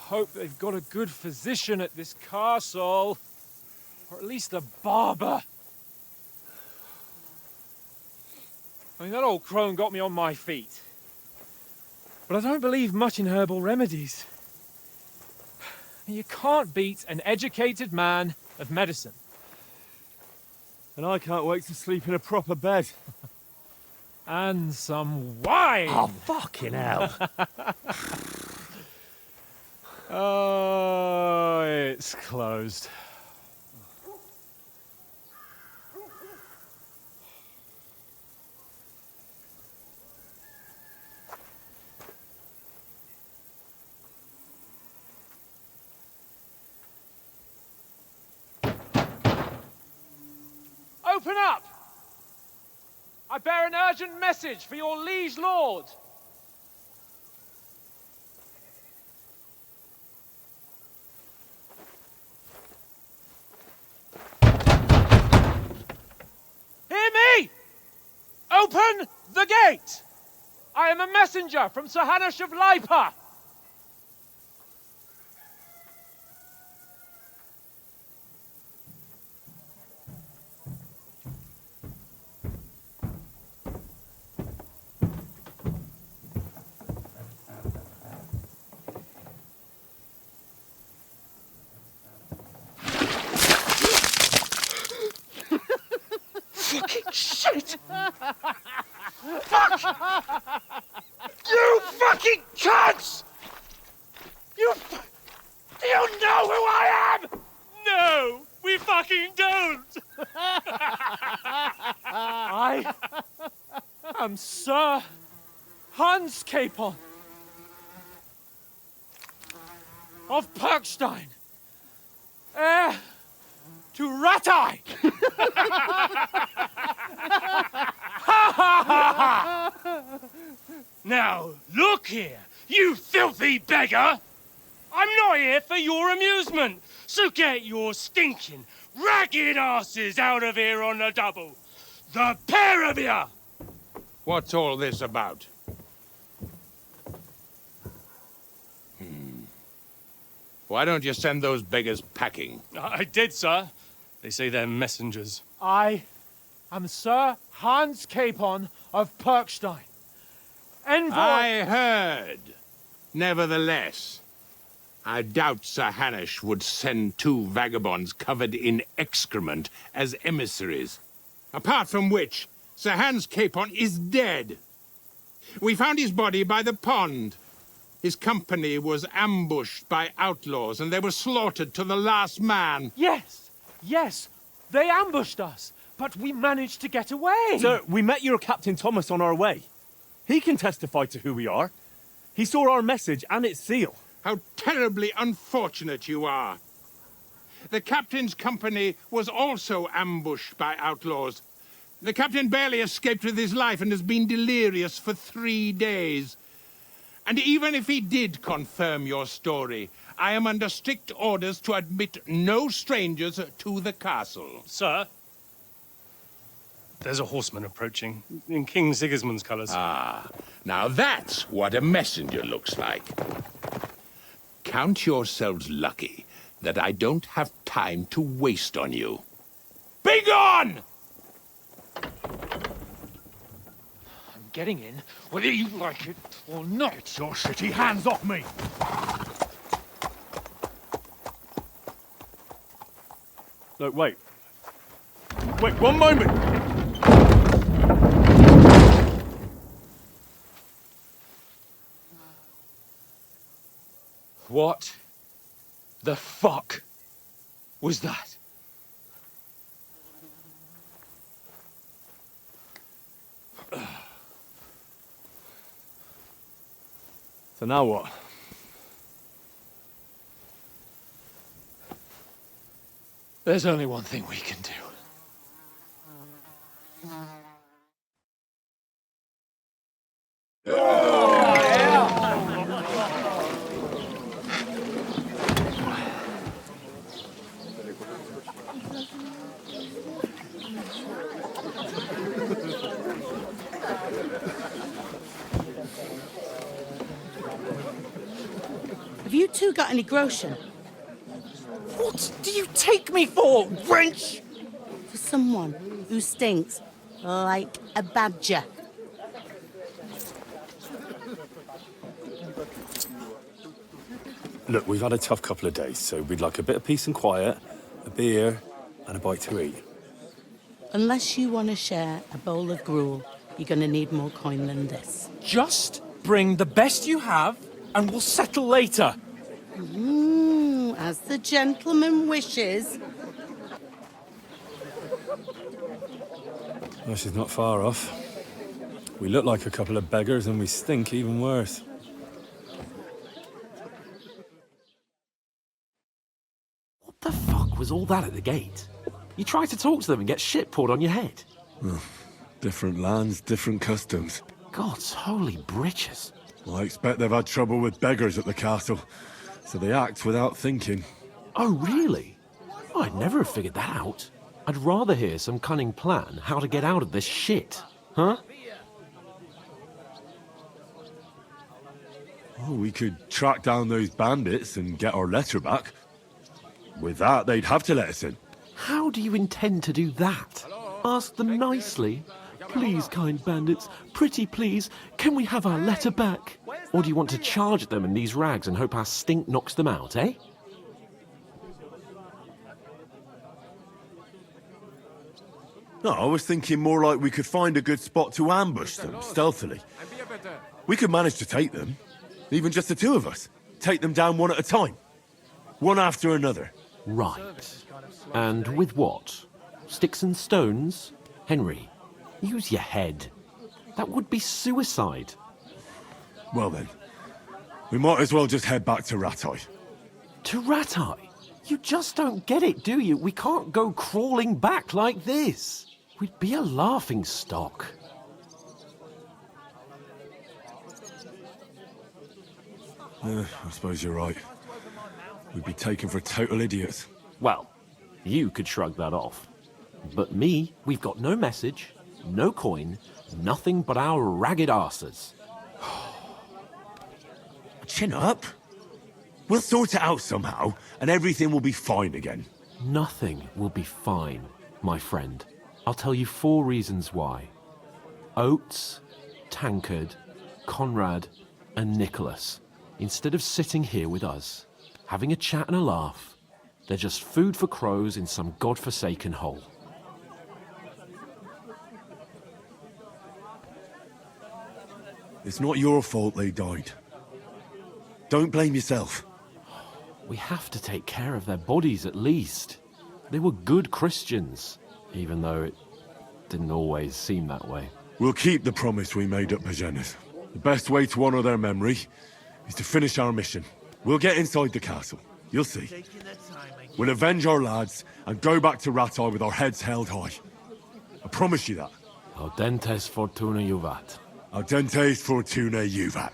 hope they've got a good physician at this castle. Or at least a barber. I mean, that old crone got me on my feet. But I don't believe much in herbal remedies. You can't beat an educated man of medicine. And I can't wait to sleep in a proper bed. And some wine! Oh, fucking hell. Oh, it's closed. Open up! I bear an urgent message for your liege lord. Hear me! Open the gate! I am a messenger from Sir Hanush of Lipa. Shit! Fuck! You fucking cunts! Do you know who I am? No, we fucking don't! I am Sir Hans Capon of Perkstein, heir to Ratai! Now, look here, you filthy beggar! I'm not here for your amusement, so get your stinking, ragged asses out of here on the double. The pair of you! What's all this about? Why don't you send those beggars packing? I did, sir. They say they're messengers. I am Sir Hans Capon of Perkstein. Envoy... I heard. Nevertheless, I doubt Sir Hanush would send two vagabonds covered in excrement as emissaries. Apart from which, Sir Hans Capon is dead. We found his body by the pond. His company was ambushed by outlaws, and they were slaughtered to the last man. Yes, yes, they ambushed us, but we managed to get away. Sir, we met your Captain Thomas on our way. He can testify to who we are. He saw our message and its seal. How terribly unfortunate you are. The captain's company was also ambushed by outlaws. The captain barely escaped with his life and has been delirious for 3 days. And even if he did confirm your story, I am under strict orders to admit no strangers to the castle. Sir, there's a horseman approaching, in King Sigismund's colours. Ah, now that's what a messenger looks like. Count yourselves lucky that I don't have time to waste on you. Be gone! Getting in, whether you like it or not. Get your shitty hands off me! Look, wait. Wait, one moment! What the fuck was that? So now what? There's only one thing we can do. Have you two got any groschen? What do you take me for, wench? For someone who stinks like a badger. Look, we've had a tough couple of days, so we'd like a bit of peace and quiet, a beer, and a bite to eat. Unless you want to share a bowl of gruel, you're going to need more coin than this. Just bring the best you have, and we'll settle later. As the gentleman wishes. Well, she's not far off. We look like a couple of beggars, and we stink even worse. What the fuck was all that at the gate? You try to talk to them and get shit poured on your head. Different lands, different customs. God's holy britches. Well, I expect they've had trouble with beggars at the castle, so they act without thinking. Oh, really? I'd never have figured that out. I'd rather hear some cunning plan how to get out of this shit. Huh? Oh, we could track down those bandits and get our letter back. With that, they'd have to let us in. How do you intend to do that? Ask them nicely. Please, kind bandits, pretty please, can we have our letter back? Or do you want to charge at them in these rags and hope our stink knocks them out, eh? No, I was thinking more like we could find a good spot to ambush them, stealthily. We could manage to take them. Even just the two of us. Take them down one at a time. One after another. Right. And with what? Sticks and stones? Henry, use your head. That would be suicide. Well then, we might as well just head back to Ratai. To Ratai? You just don't get it, do you? We can't go crawling back like this. We'd be a laughing stock. I suppose you're right. We'd be taken for total idiots. Well, you could shrug that off. But me, we've got no message, no coin, nothing but our ragged arses. Chin up. We'll sort it out somehow, and everything will be fine again. Nothing will be fine, my friend. I'll tell you 4 reasons why. Oates, Tankard, Conrad, and Nicholas, instead of sitting here with us, having a chat and a laugh, they're just food for crows in some godforsaken hole. It's not your fault they died. Don't blame yourself. We have to take care of their bodies at least. They were good Christians, even though it didn't always seem that way. We'll keep the promise we made at Pagenis. The best way to honor their memory is to finish our mission. We'll get inside the castle. You'll see. We'll avenge our lads and go back to Ratai with our heads held high. I promise you that. Audentes fortuna juvat. Audentes fortuna juvat.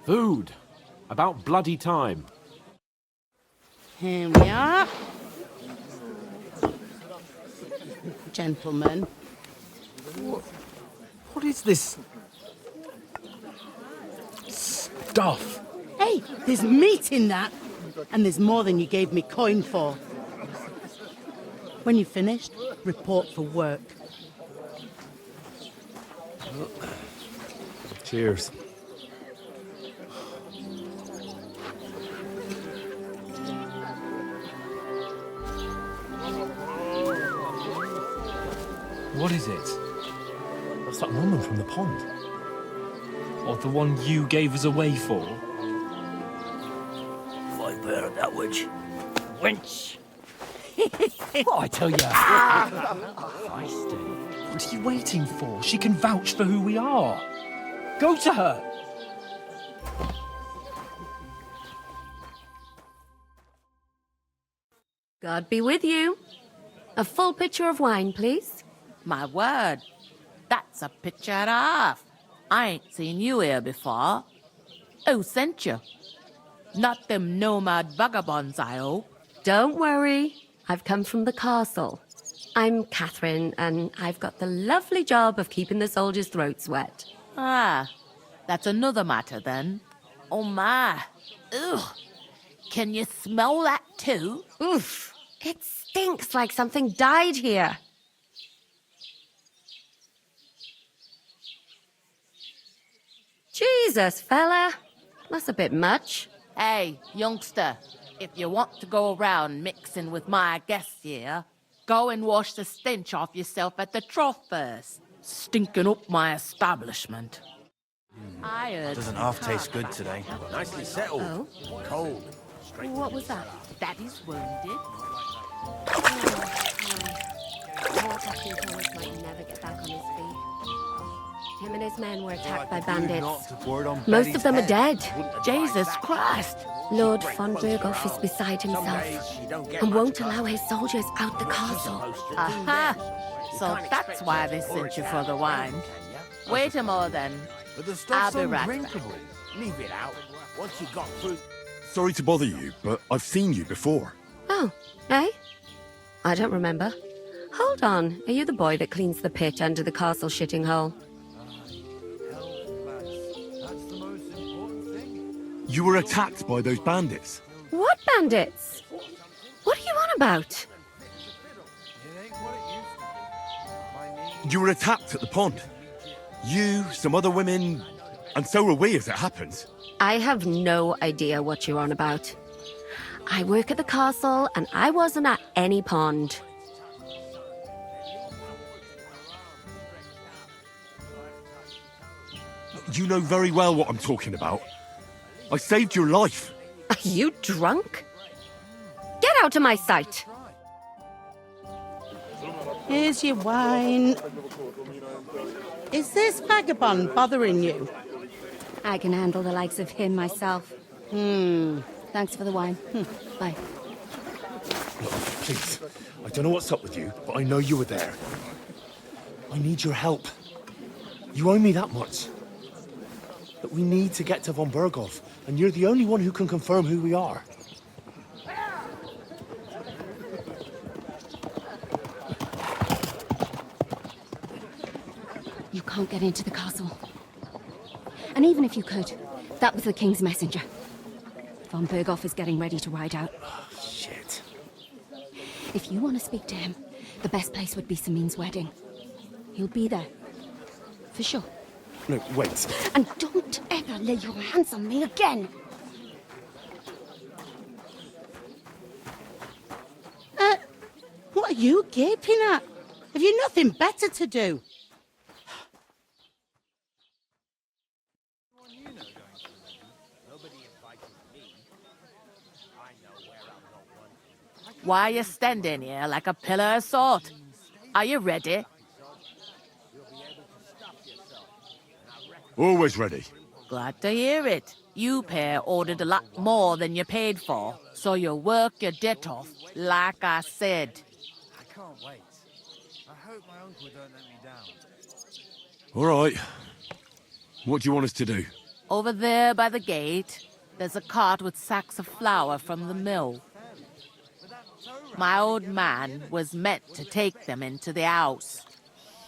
Food. About bloody time. Here we are. Gentlemen. What is this stuff? Hey, there's meat in that. And there's more than you gave me coin for. When you're finished, report for work. Cheers. What is it? What's that woman from the pond? Or the one you gave us away for? I bear that witch. Wench! What I tell you? Feisty. What are you waiting for? She can vouch for who we are. Go to her. God be with you. A full pitcher of wine, please. My word, that's a picture and a half. I ain't seen you here before. Who sent you? Not them nomad vagabonds, I hope. Don't worry. I've come from the castle. I'm Catherine, and I've got the lovely job of keeping the soldiers' throats wet. Ah, that's another matter then. Oh my. Ugh. Can you smell that too? Oof. It stinks like something died here. Jesus, fella. That's a bit much. Hey, youngster, if you want to go around mixing with my guests here, go and wash the stench off yourself at the trough first. Stinking up my establishment. I heard. Doesn't half taste good today. Nicely settled. Oh? Cold. What was that? Daddy's wounded. Thomas might never get back on his feet. Him and his men were attacked by bandits. Most of them are dead. Jesus Christ! Lord von Berghoff is beside himself and won't allow his soldiers out the castle. Aha! So that's why they sent you for the wine. Wait a more then. But the I'll stuff's be right back. undrinkable. Leave it out. Once you got through... Sorry to bother you, but I've seen you before. Oh, eh? I don't remember. Hold on, are you the boy that cleans the pit under the castle shitting hole? You were attacked by those bandits. What bandits? What are you on about? You were attacked at the pond. You, some other women, and so were we as it happens. I have no idea what you're on about. I work at the castle and I wasn't at any pond. You know very well what I'm talking about. I saved your life. Are you drunk? Get out of my sight! Here's your wine. Is this vagabond bothering you? I can handle the likes of him myself. Thanks for the wine. Bye. Please, I don't know what's up with you, but I know you were there. I need your help. You owe me that much. But we need to get to von Berghoff, and you're the only one who can confirm who we are. You can't get into the castle. And even if you could, that was the king's messenger. Von Berghoff is getting ready to ride out. Oh, shit. If you want to speak to him, the best place would be Samin's wedding. He'll be there. For sure. No, wait. And don't ever lay your hands on me again! What are you gaping at? Have you nothing better to do? Why are you standing here like a pillar of salt? Are you ready? Always ready. Glad to hear it. You pair ordered a lot more than you paid for, so you'll work your debt off, like I said. I can't wait. I hope my uncle don't let me down. All right. What do you want us to do? Over there by the gate, there's a cart with sacks of flour from the mill. My old man was meant to take them into the house,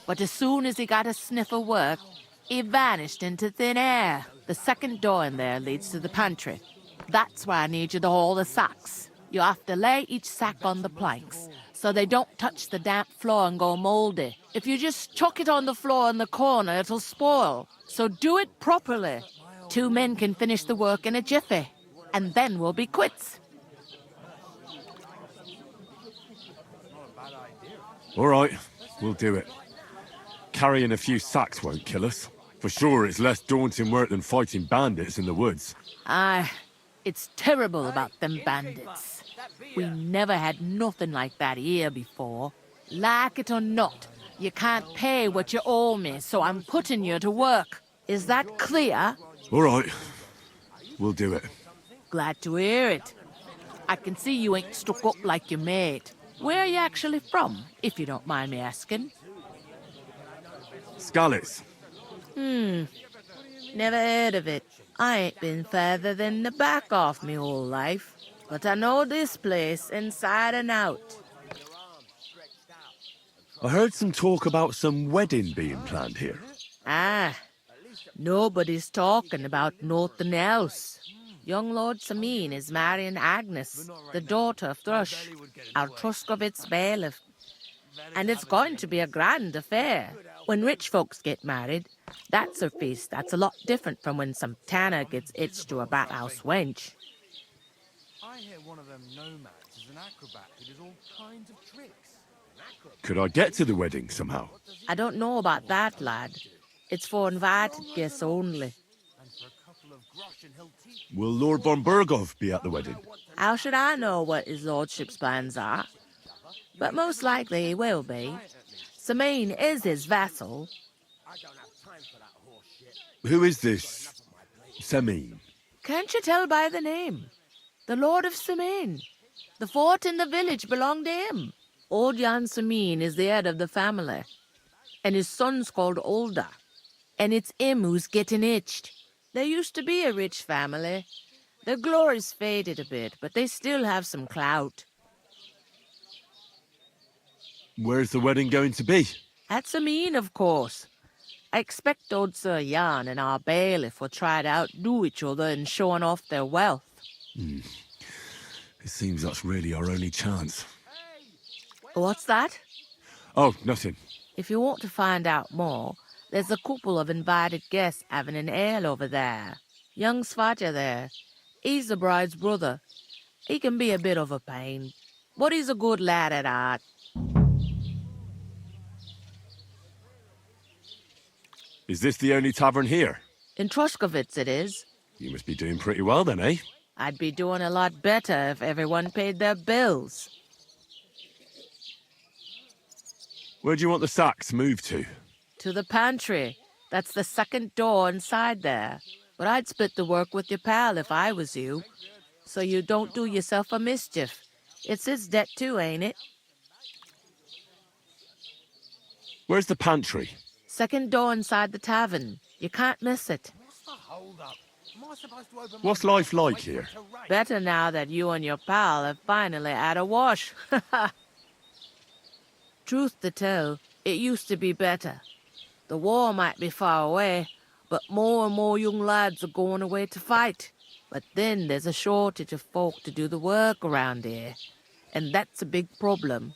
but as soon as he got a sniff of work, he vanished into thin air. The second door in there leads to the pantry. That's why I need you to haul the sacks. You have to lay each sack on the planks, so they don't touch the damp floor and go moldy. If you just chuck it on the floor in the corner, it'll spoil. So do it properly. 2 men can finish the work in a jiffy, and then we'll be quits. All right, we'll do it. Carrying a few sacks won't kill us. For sure, it's less daunting work than fighting bandits in the woods. Aye, it's terrible about them bandits. We never had nothing like that here before. Like it or not, you can't pay what you owe me, so I'm putting you to work. Is that clear? All right, we'll do it. Glad to hear it. I can see you ain't stuck up like your mate. Where are you actually from, if you don't mind me asking? Skalitz. Never heard of it. I ain't been further than the back off me whole life. But I know this place inside and out. I heard some talk about some wedding being planned here. Ah, Nobody's talking about nothing else. Young Lord Sameen is marrying Agnes, the daughter of Thrush, our Troskowitz bailiff. And it's going to be a grand affair. When rich folks get married, that's a feast that's a lot different from when some tanner gets hitched to a bathhouse wench. I hear one of them nomads is an acrobat who does all kinds of tricks. Could I get to the wedding somehow? I don't know about that, lad. It's for invited guests only. And for a couple of grosh and he'll teach Will Lord von Burgov be at the wedding? How should I know what his lordship's plans are? But most likely he will be. Sameen is his vassal. Who is this Sameen? Can't you tell by the name? The Lord of Sameen. The fort in the village belonged to him. Old Jan Sameen is the head of the family. And his son's called Olda. And it's him who's getting itched. They used to be a rich family. Their glory's faded a bit, but they still have some clout. Where's the wedding going to be? At Sameen, of course. I expect old Sir Jan and our bailiff will try to outdo each other in showing off their wealth. It seems that's really our only chance. What's that? Oh, nothing. If you want to find out more, there's a couple of invited guests having an ale over there. Young Svaja there. He's the bride's brother. He can be a bit of a pain, but he's a good lad at heart. Is this the only tavern here? In Troskowitz it is. You must be doing pretty well then, eh? I'd be doing a lot better if everyone paid their bills. Where do you want the sacks moved to? To the pantry. That's the second door inside there. But I'd split the work with your pal if I was you. So you don't do yourself a mischief. It's his debt too, ain't it? Where's the pantry? Second door inside the tavern. You can't miss it. Hold up. Am I supposed to open What's my life mouth and like wait for here? it to rain? Better now that you and your pal have finally had a wash. Truth to tell, it used to be better. The war might be far away, but more and more young lads are going away to fight. But then there's a shortage of folk to do the work around here, and that's a big problem.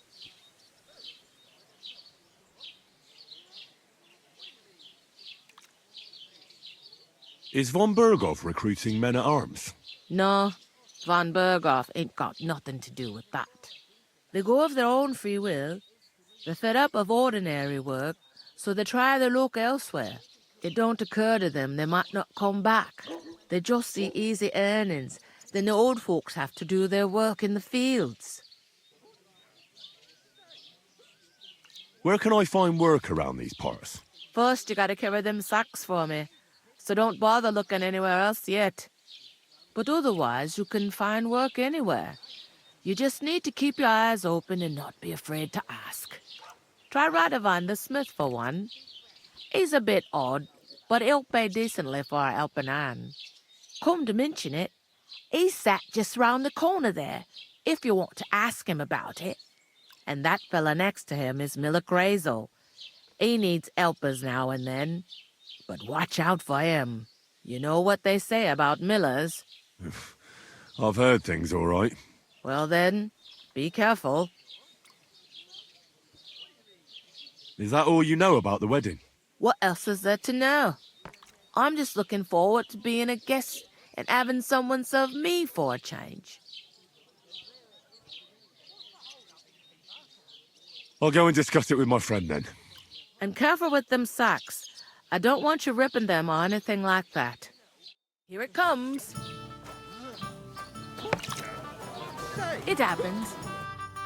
Is von Burgov recruiting men-at-arms? No, von Burgov ain't got nothing to do with that. They go of their own free will. They're fed up of ordinary work, so they try their luck elsewhere. It don't occur to them they might not come back. They just see easy earnings. Then the old folks have to do their work in the fields. Where can I find work around these parts? First, you gotta carry them sacks for me, so don't bother looking anywhere else yet. But otherwise, you can find work anywhere. You just need to keep your eyes open and not be afraid to ask. Try Radovan the smith for one. He's a bit odd, but he'll pay decently for a helping hand. Come to mention it, he's sat just round the corner there, if you want to ask him about it. And that fella next to him is Miller Crazel. He needs helpers now and then, but watch out for him. You know what they say about Millers. I've heard things all right. Well then, be careful. Is that all you know about the wedding? What else is there to know? I'm just looking forward to being a guest and having someone serve me for a change. I'll go and discuss it with my friend then. And careful with them sacks. I don't want you ripping them or anything like that. Here it comes. It happens.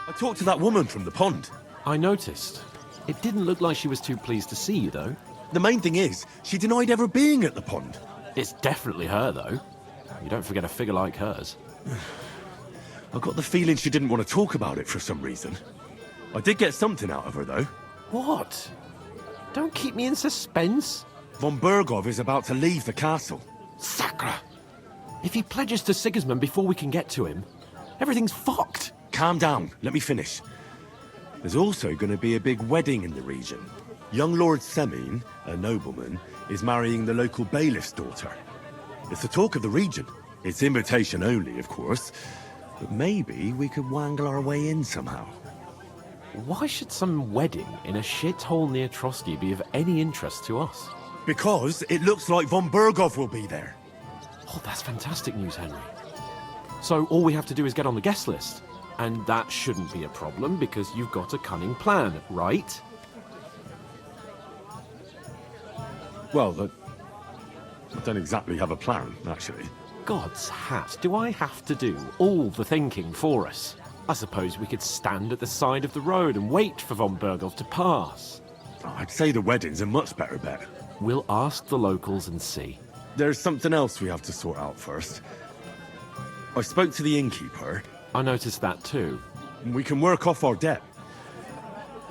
I talked to that woman from the pond. I noticed. It didn't look like she was too pleased to see you, though. The main thing is, she denied ever being at the pond. It's definitely her, though. You don't forget a figure like hers. I got the feeling she didn't want to talk about it for some reason. I did get something out of her, though. What? Don't keep me in suspense. Von Burgov is about to leave the castle. Sacre! If he pledges to Sigismund before we can get to him, everything's fucked. Calm down. Let me finish. There's also going to be a big wedding in the region. Young Lord Semine, a nobleman, is marrying the local bailiff's daughter. It's the talk of the region. It's invitation only, of course. But maybe we could wangle our way in somehow. Why should some wedding in a shithole near Troskowitz be of any interest to us? Because it looks like von Berghoff will be there. Oh, that's fantastic news, Henry. So all we have to do is get on the guest list. And that shouldn't be a problem because you've got a cunning plan, right? Well, I don't exactly have a plan, actually. God's hat, do I have to do all the thinking for us? I suppose we could stand at the side of the road and wait for von Berghoff to pass. I'd say the wedding's a much better bet. We'll ask the locals and see. There's something else we have to sort out first. I spoke to the innkeeper. I noticed that too. We can work off our debt.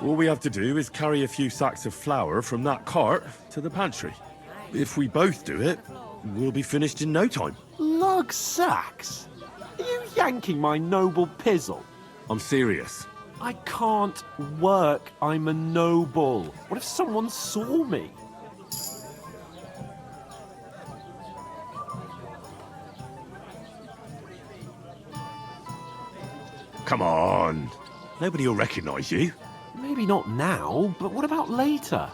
All we have to do is carry a few sacks of flour from that cart to the pantry. If we both do it, we'll be finished in no time. Lug sacks? Are you yanking my noble pizzle? I'm serious. I can't work. I'm a noble. What if someone saw me? Come on. Nobody will recognize you. Maybe not now, but what about later?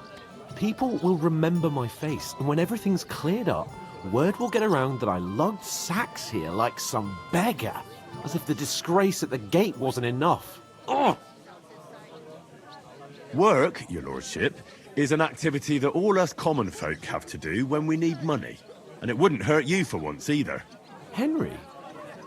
People will remember my face, and when everything's cleared up, word will get around that I lugged sacks here like some beggar. As if the disgrace at the gate wasn't enough. Ugh! Work, your lordship, is an activity that all us common folk have to do when we need money. And it wouldn't hurt you for once either. Henry,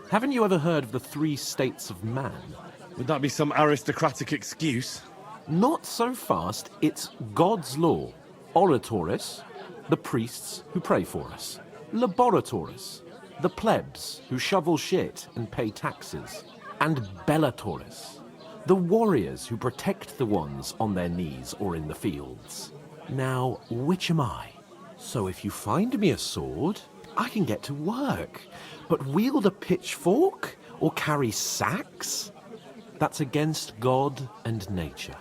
haven't you ever heard of the 3 states of man? Would that be some aristocratic excuse? Not so fast. It's God's law. Oratoris, the priests who pray for us. Laboratoris, the plebs who shovel shit and pay taxes. And Bellatoris, the warriors who protect the ones on their knees or in the fields. Now, which am I? So if you find me a sword, I can get to work. But wield a pitchfork or carry sacks? That's against God and nature.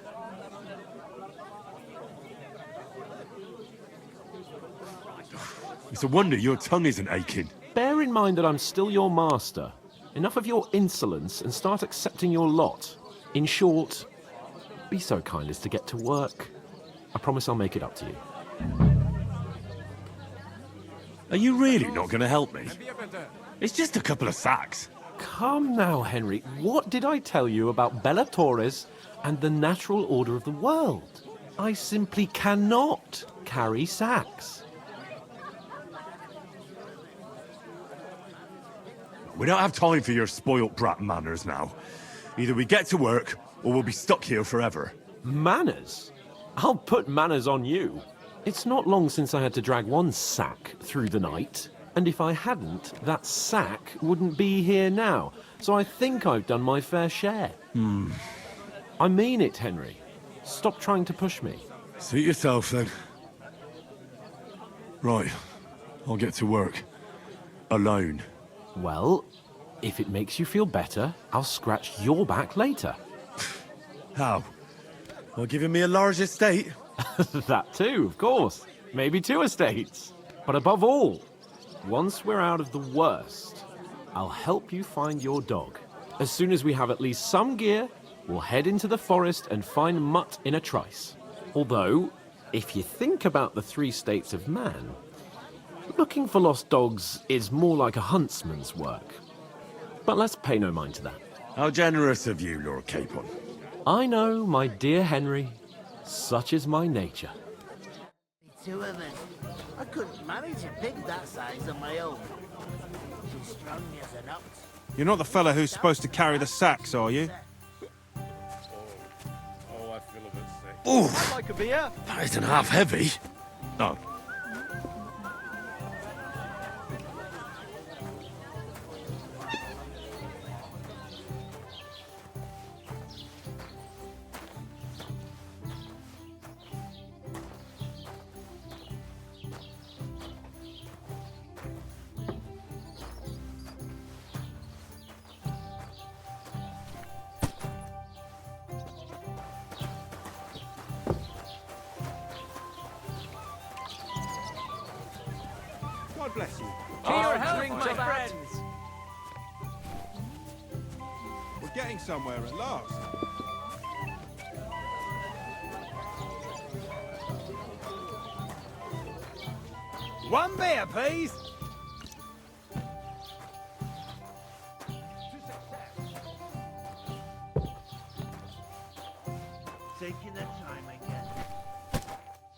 It's a wonder your tongue isn't aching. Bear in mind that I'm still your master. Enough of your insolence and start accepting your lot. In short, be so kind as to get to work. I promise I'll make it up to you. Are you really not going to help me? It's just a couple of sacks. Come now, Henry. What did I tell you about Bellatoris and the natural order of the world? I simply cannot carry sacks. We don't have time for your spoilt brat manners now. Either we get to work, or we'll be stuck here forever. Manners? I'll put manners on you. It's not long since I had to drag one sack through the night, and if I hadn't, that sack wouldn't be here now. So I think I've done my fair share. I mean it, Henry. Stop trying to push me. Suit yourself, then. Right. I'll get to work. Alone. Well, if it makes you feel better, I'll scratch your back later. How? Well, giving me a large estate? That too, of course. Maybe 2 estates. But above all, once we're out of the worst, I'll help you find your dog. As soon as we have at least some gear, we'll head into the forest and find Mutt in a trice. Although, if you think about the 3 states of man, looking for lost dogs is more like a huntsman's work. But let's pay no mind to that. How generous of you, Lord Capon. I know, my dear Henry. Such is my nature. 2 of us. I couldn't manage a pig that size on my own. Too strong as an ox. You're not the fella who's supposed to carry the sacks, are you? Oh, I feel a bit sick. Ooh, I'd like a beer. that isn't half heavy. Oh. friends. We're getting somewhere at last. One beer, please. Taking their time again.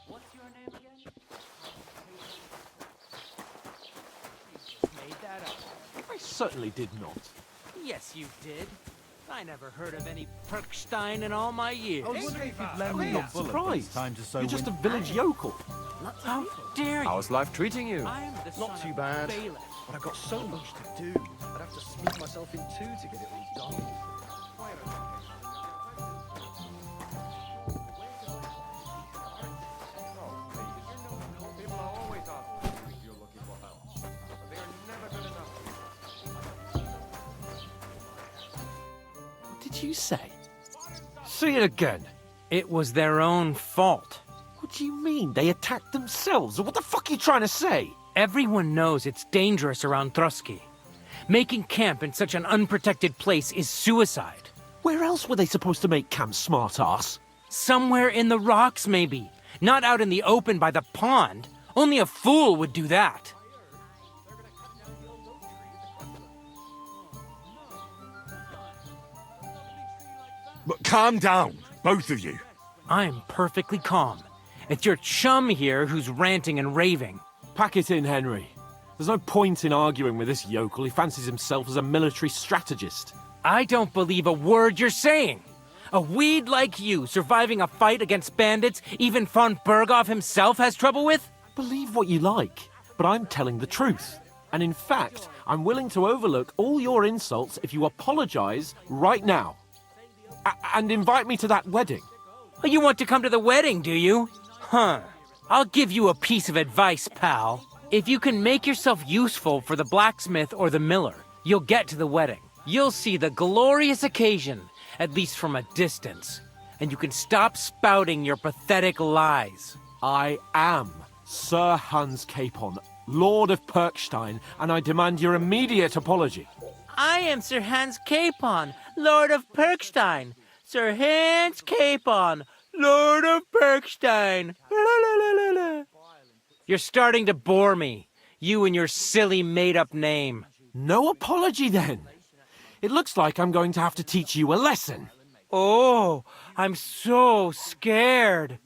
What's your name again? Made that up. I certainly did not. Yes, you did. I never heard of any Perkstein in all my years. I was wondering if you'd lend me your bullet Surprised. time to sow You're just a wind. village yokel. How dare you? How's life treating you? I'm the son Not too of bad, Bailiff. but I've got so much to do. I'd have to split myself in two to get it all done. People are always asking if you're looking for help, but they are never good enough. What did you say? Say it again. It was their own fault. What do you mean? They attacked themselves? What the fuck are you trying to say? Everyone knows it's dangerous around Troski. Making camp in such an unprotected place is suicide. Where else were they supposed to make camp, smart-ass? Somewhere in the rocks, maybe. Not out in the open by the pond. Only a fool would do that. But calm down, both of you. I'm perfectly calm. It's your chum here who's ranting and raving. Pack it in, Henry. There's no point in arguing with this yokel. He fancies himself as a military strategist. I don't believe a word you're saying. A weed like you surviving a fight against bandits even von Berghoff himself has trouble with? Believe what you like, but I'm telling the truth. And in fact, I'm willing to overlook all your insults if you apologize right now. And invite me to that wedding. Oh, you want to come to the wedding, do you? Huh. I'll give you a piece of advice, pal. If you can make yourself useful for the blacksmith or the miller, you'll get to the wedding. You'll see the glorious occasion, at least from a distance. And you can stop spouting your pathetic lies. I am Sir Hans Capon, Lord of Perkstein, and I demand your immediate apology. I am Sir Hans Capon, Lord of Perkstein. Sir Hans Capon, Lord of Perkstein. La, la, la, la, la. You're starting to bore me. You and your silly made-up name. No apology, then. It looks like I'm going to have to teach you a lesson. Oh, I'm so scared.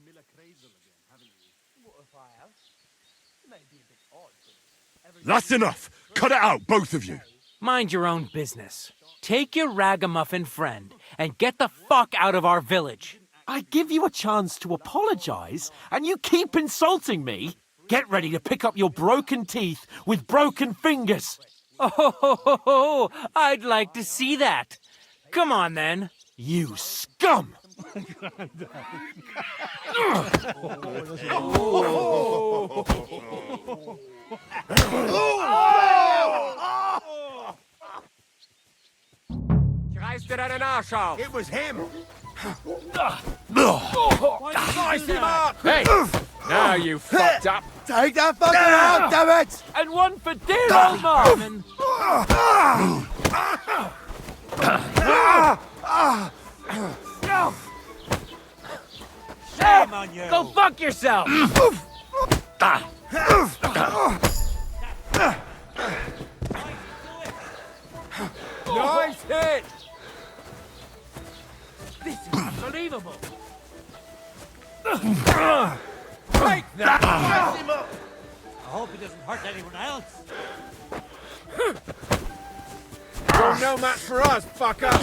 That's enough. Cut it out, both of you. Mind your own business. Take your ragamuffin friend and get the fuck out of our village. I give you a chance to apologize, and you keep insulting me. Get ready to pick up your broken teeth with broken fingers. Oh, I'd like to see that. Come on, then. You scum! It was him. Slice him up! Hey! Now you fucked up. Take that fucker out, damn it! And one for dear old Marvin. Shame on you. Go fuck yourself. Nice hit! This is unbelievable. Take that! Slice him up! I hope he doesn't hurt anyone else. You're no match for us, fucker!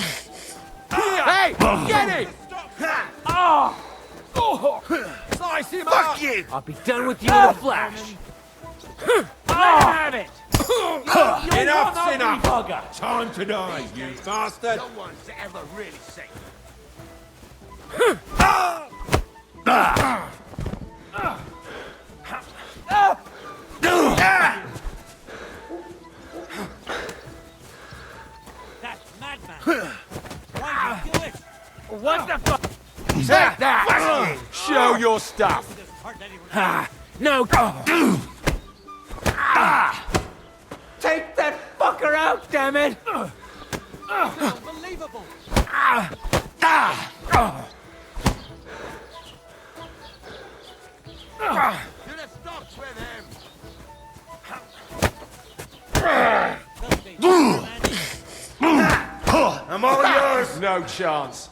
Hey! Get it! Slice him up! Fuck you! I'll be done with you in a flash. Let him have it. Enough's enough! Time to die, you bastard! No one's ever really safe. That madman! Why did you do it? What the fuck? Take that! Show your stuff! Hurt anyone else. No. Take that Fuck her out, damn it! Unbelievable! Should have stopped with him. I'm all yours! No chance.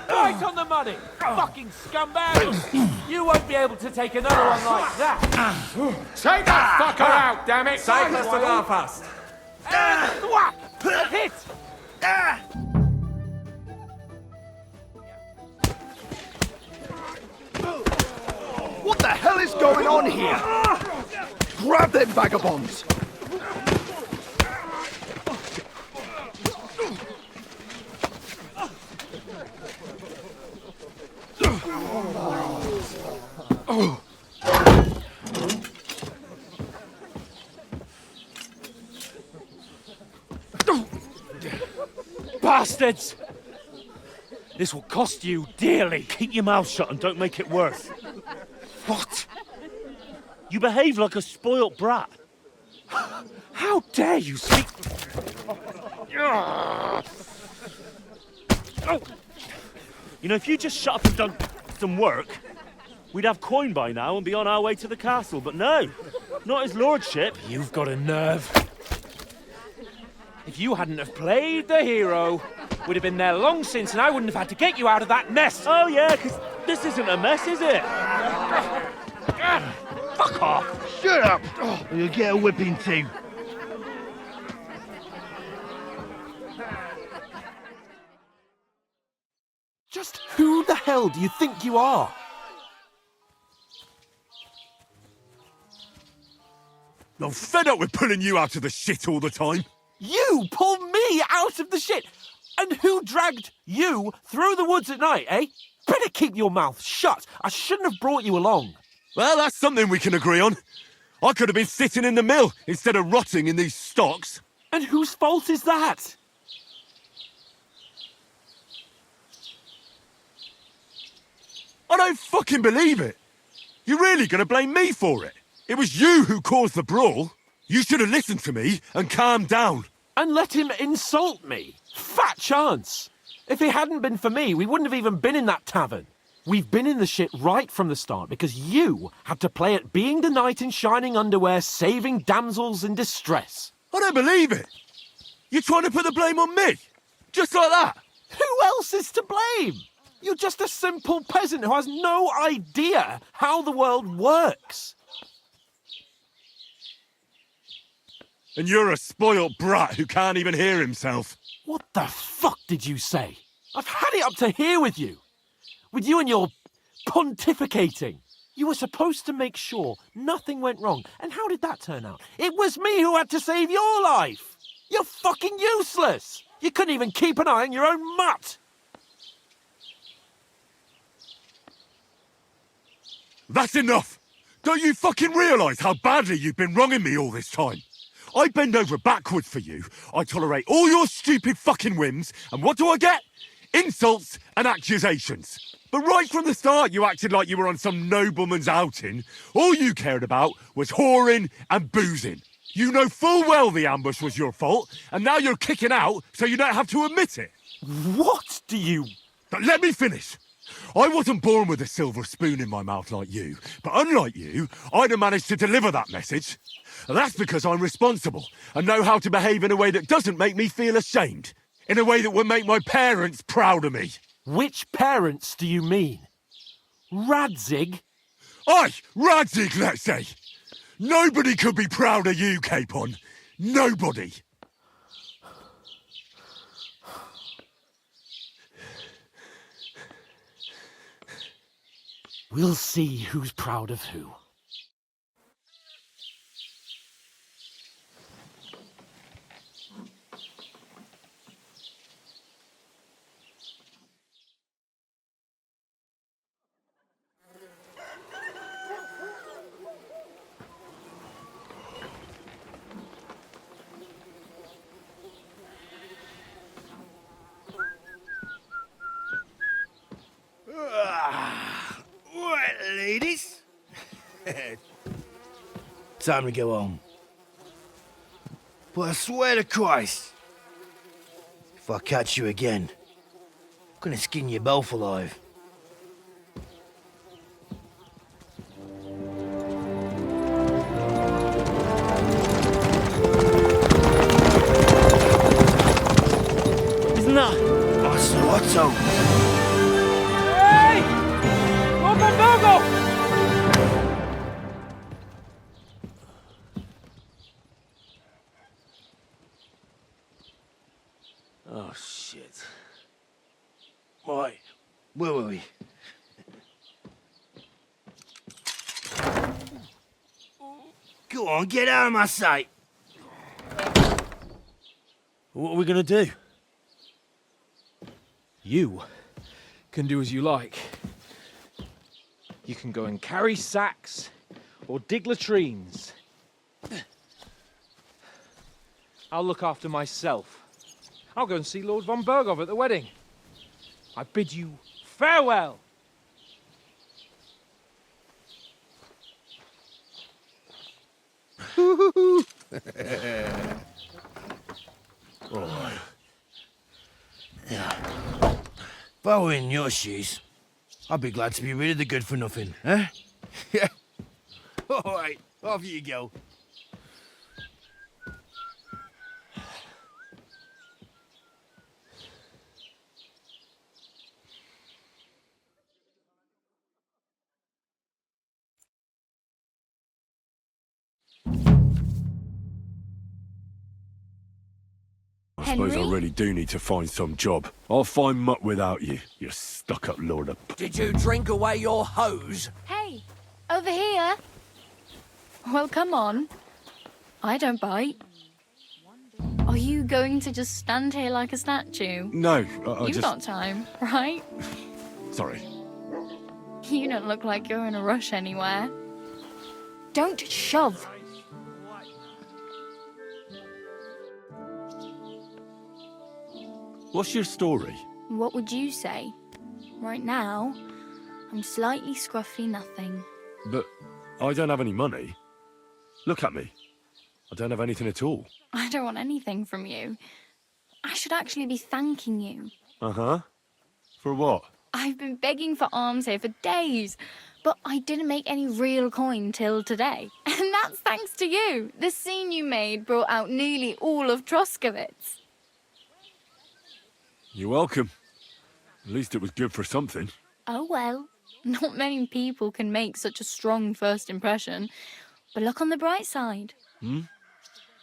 Right on the money! Fucking scumbag! You won't be able to take another one like that! Take that fucker out, damn it! Cyclist to Belfast! Whack! A hit! What the hell is going on here? Grab them vagabonds! Bastards! This will cost you dearly. Keep your mouth shut and don't make it worse. What? You behave like a spoilt brat. How dare you speak... You know, if you just shut up and done some work, we'd have coin by now and be on our way to the castle. But no, not his lordship. You've got a nerve. If you hadn't have played the hero, we'd have been there long since and I wouldn't have had to get you out of that mess. Oh yeah, because this isn't a mess, is it? Fuck off. Shut up! Or you'll get a whipping too. Just who the hell do you think you are? I'm fed up with pulling you out of the shit all the time. You pulled me out of the shit! And who dragged you through the woods at night, eh? Better keep your mouth shut. I shouldn't have brought you along. Well, that's something we can agree on. I could have been sitting in the mill instead of rotting in these stocks. And whose fault is that? I don't fucking believe it. You're really gonna blame me for it? It was you who caused the brawl. You should have listened to me and calmed down. And let him insult me. Fat chance. If it hadn't been for me, we wouldn't have even been in that tavern. We've been in the shit right from the start because you had to play at being the knight in shining underwear, saving damsels in distress. I don't believe it. You're trying to put the blame on me? Just like that? Who else is to blame? You're just a simple peasant who has no idea how the world works. And you're a spoilt brat who can't even hear himself. What the fuck did you say? I've had it up to here with you. With you and your pontificating. You were supposed to make sure nothing went wrong. And how did that turn out? It was me who had to save your life. You're fucking useless. You couldn't even keep an eye on your own mutt. That's enough. Don't you fucking realise how badly you've been wronging me all this time? I bend over backwards for you. I tolerate all your stupid fucking whims. And what do I get? Insults and accusations. But right from the start, you acted like you were on some nobleman's outing. All you cared about was whoring and boozing. You know full well the ambush was your fault, and now you're kicking out so you don't have to admit it. What do you... But let me finish. I wasn't born with a silver spoon in my mouth like you, but unlike you, I'd have managed to deliver that message. And that's because I'm responsible and know how to behave in a way that doesn't make me feel ashamed. In a way that would make my parents proud of me. Which parents do you mean? Radzig? Aye, Radzig, let's say. Nobody could be proud of you, Capon. Nobody. We'll see who's proud of who. Right, ladies. Time to go home. But I swear to Christ, if I catch you again, I'm gonna skin you both alive. Isn't that? Otto! Hey! Lord von Berghoff! Oh, shit. Right. Where were we? Go on, get out of my sight! What are we gonna do? You can do as you like. You can go and carry sacks or dig latrines. I'll look after myself. I'll go and see Lord von Berghoff at the wedding. I bid you farewell. Right. Yeah. If I were in your shoes, I'd be glad to be rid of the good-for-nothing, eh? Yeah. All right, off you go. I suppose I really do need to find some job. I'll find mutt without you, you stuck-up lord of... Did you drink away your hose? Hey, over here. Well, come on. I don't bite. Are you going to just stand here like a statue? No, I You've got time, right? Sorry. You don't look like you're in a rush anywhere. Don't shove. What's your story? What would you say? Right now, I'm slightly scruffy nothing. But I don't have any money. Look at me. I don't have anything at all. I don't want anything from you. I should actually be thanking you. Uh-huh. For what? I've been begging for alms here for days, but I didn't make any real coin till today. And that's thanks to you. The scene you made brought out nearly all of Troskowitz. You're welcome. At least it was good for something. Oh well, not many people can make such a strong first impression. But look on the bright side. Hmm?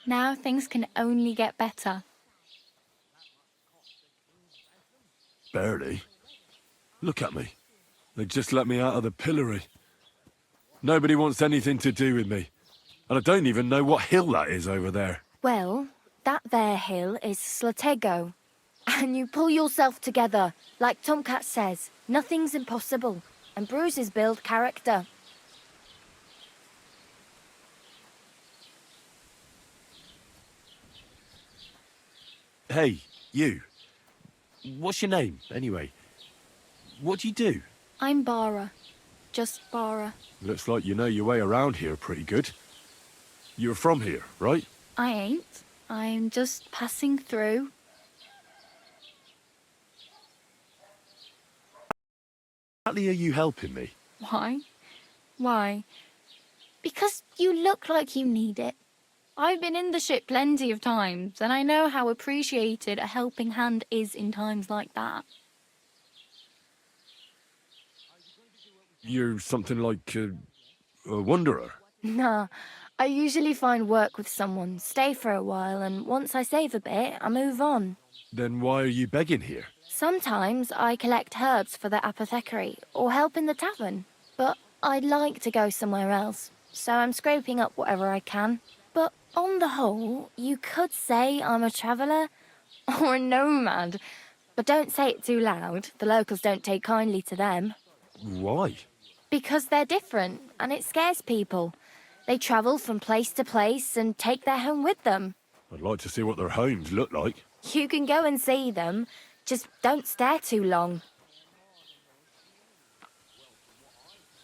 Now things can only get better. Barely. Look at me. They just let me out of the pillory. Nobody wants anything to do with me. And I don't even know what hill that is over there. Well, that there hill is Slatego. And you pull yourself together. Like Tomcat says, nothing's impossible. And bruises build character. Hey, you. What's your name, anyway? What do you do? I'm Bara. Just Bara. Looks like you know your way around here pretty good. You're from here, right? I ain't. I'm just passing through. Exactly are you helping me? Why? Why? Because you look like you need it. I've been in the ship plenty of times, and I know how appreciated a helping hand is in times like that. You're something like a wanderer. Nah, I usually find work with someone, stay for a while, and once I save a bit, I move on. Then why are you begging here? Sometimes I collect herbs for the apothecary, or help in the tavern. But I'd like to go somewhere else, so I'm scraping up whatever I can. But on the whole, you could say I'm a traveller, or a nomad. But don't say it too loud, the locals don't take kindly to them. Why? Because they're different, and it scares people. They travel from place to place and take their home with them. I'd like to see what their homes look like. You can go and see them, just don't stare too long.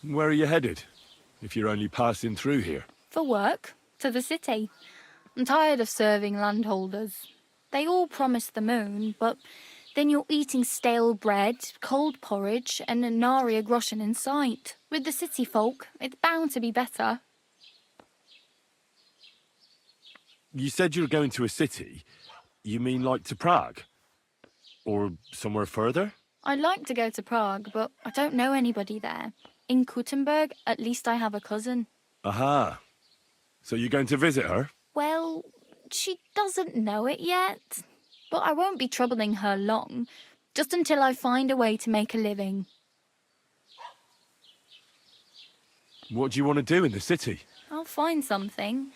Where are you headed, if you're only passing through here? For work, to the city. I'm tired of serving landholders. They all promise the moon, but then you're eating stale bread, cold porridge, and a nary a groschen in sight. With the city folk, it's bound to be better. You said you were going to a city. You mean like to Prague? Or somewhere further? I'd like to go to Prague, but I don't know anybody there. In Kuttenberg, at least I have a cousin. Aha. So you're going to visit her? Well, she doesn't know it yet. But I won't be troubling her long, just until I find a way to make a living. What do you want to do in the city? I'll find something.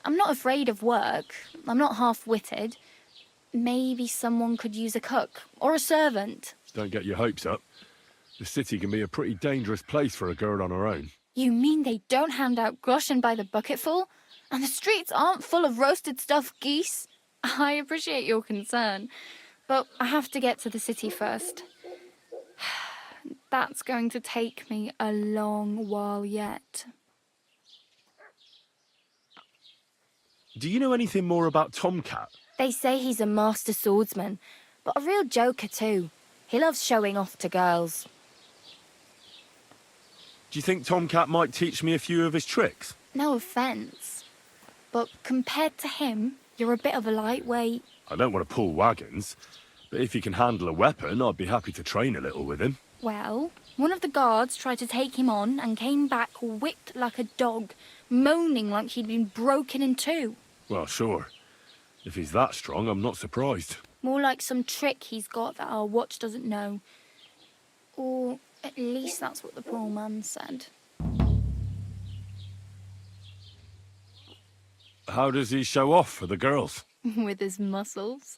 I'm not afraid of work. I'm not half-witted. Maybe someone could use a cook or a servant. Don't get your hopes up. The city can be a pretty dangerous place for a girl on her own. You mean they don't hand out groschen by the bucketful? And the streets aren't full of roasted stuffed geese? I appreciate your concern, but I have to get to the city first. That's going to take me a long while yet. Do you know anything more about Tomcat? They say he's a master swordsman, but a real joker too. He loves showing off to girls. Do you think Tomcat might teach me a few of his tricks? No offence, but compared to him, you're a bit of a lightweight. I don't want to pull wagons, but if he can handle a weapon, I'd be happy to train a little with him. Well, one of the guards tried to take him on and came back whipped like a dog, moaning like he'd been broken in two. Well, sure. If he's that strong, I'm not surprised. More like some trick he's got that our watch doesn't know. Or at least that's what the poor man said. How does he show off for the girls? With his muscles.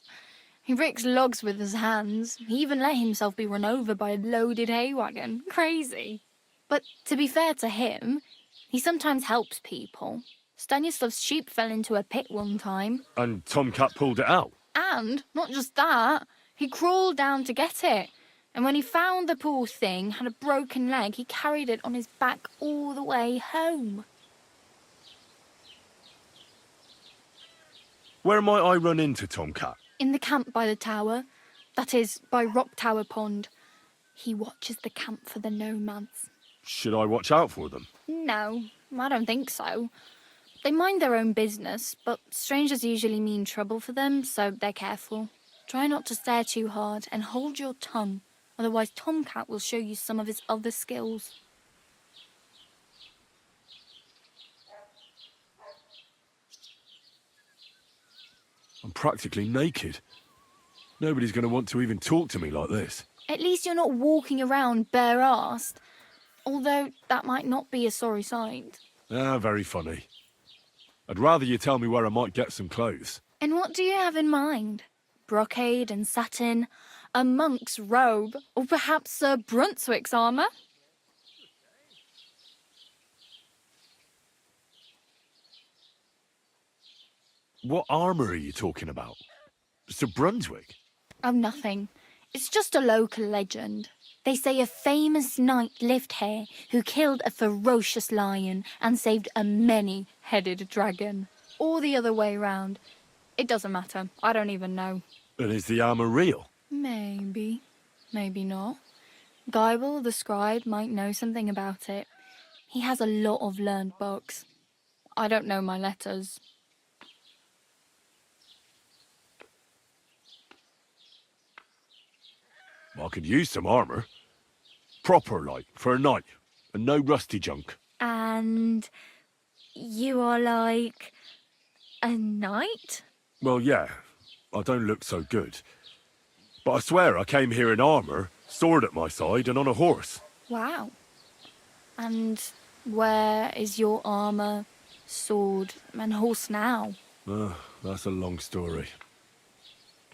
He ricks logs with his hands. He even let himself be run over by a loaded hay wagon. Crazy. But to be fair to him, he sometimes helps people. Stanislav's sheep fell into a pit one time. And Tomcat pulled it out? And not just that, he crawled down to get it. And when he found the poor thing had a broken leg, he carried it on his back all the way home. Where might I run into Tomcat? In the camp by the tower. That is, by Rock Tower Pond. He watches the camp for the nomads. Should I watch out for them? No, I don't think so. They mind their own business, but strangers usually mean trouble for them, so they're careful. Try not to stare too hard and hold your tongue, otherwise Tomcat will show you some of his other skills. I'm practically naked. Nobody's going to want to even talk to me like this. At least you're not walking around bare-arsed, although that might not be a sorry sight. Ah, very funny. I'd rather you tell me where I might get some clothes. And what do you have in mind? Brocade and satin, a monk's robe, or perhaps Sir Brunswick's armour? What armour are you talking about? Sir Brunswick? Oh, nothing. It's just a local legend. They say a famous knight lived here who killed a ferocious lion and saved a many-headed dragon. Or the other way round. It doesn't matter. I don't even know. And is the armour real? Maybe. Maybe not. Geibel, the scribe, might know something about it. He has a lot of learned books. I don't know my letters. I could use some armour. Proper, like, for a knight. And no rusty junk. And you are like a knight? Well, yeah. I don't look so good. But I swear I came here in armour, sword at my side, and on a horse. Wow. And where is your armour, sword, and horse now? That's a long story.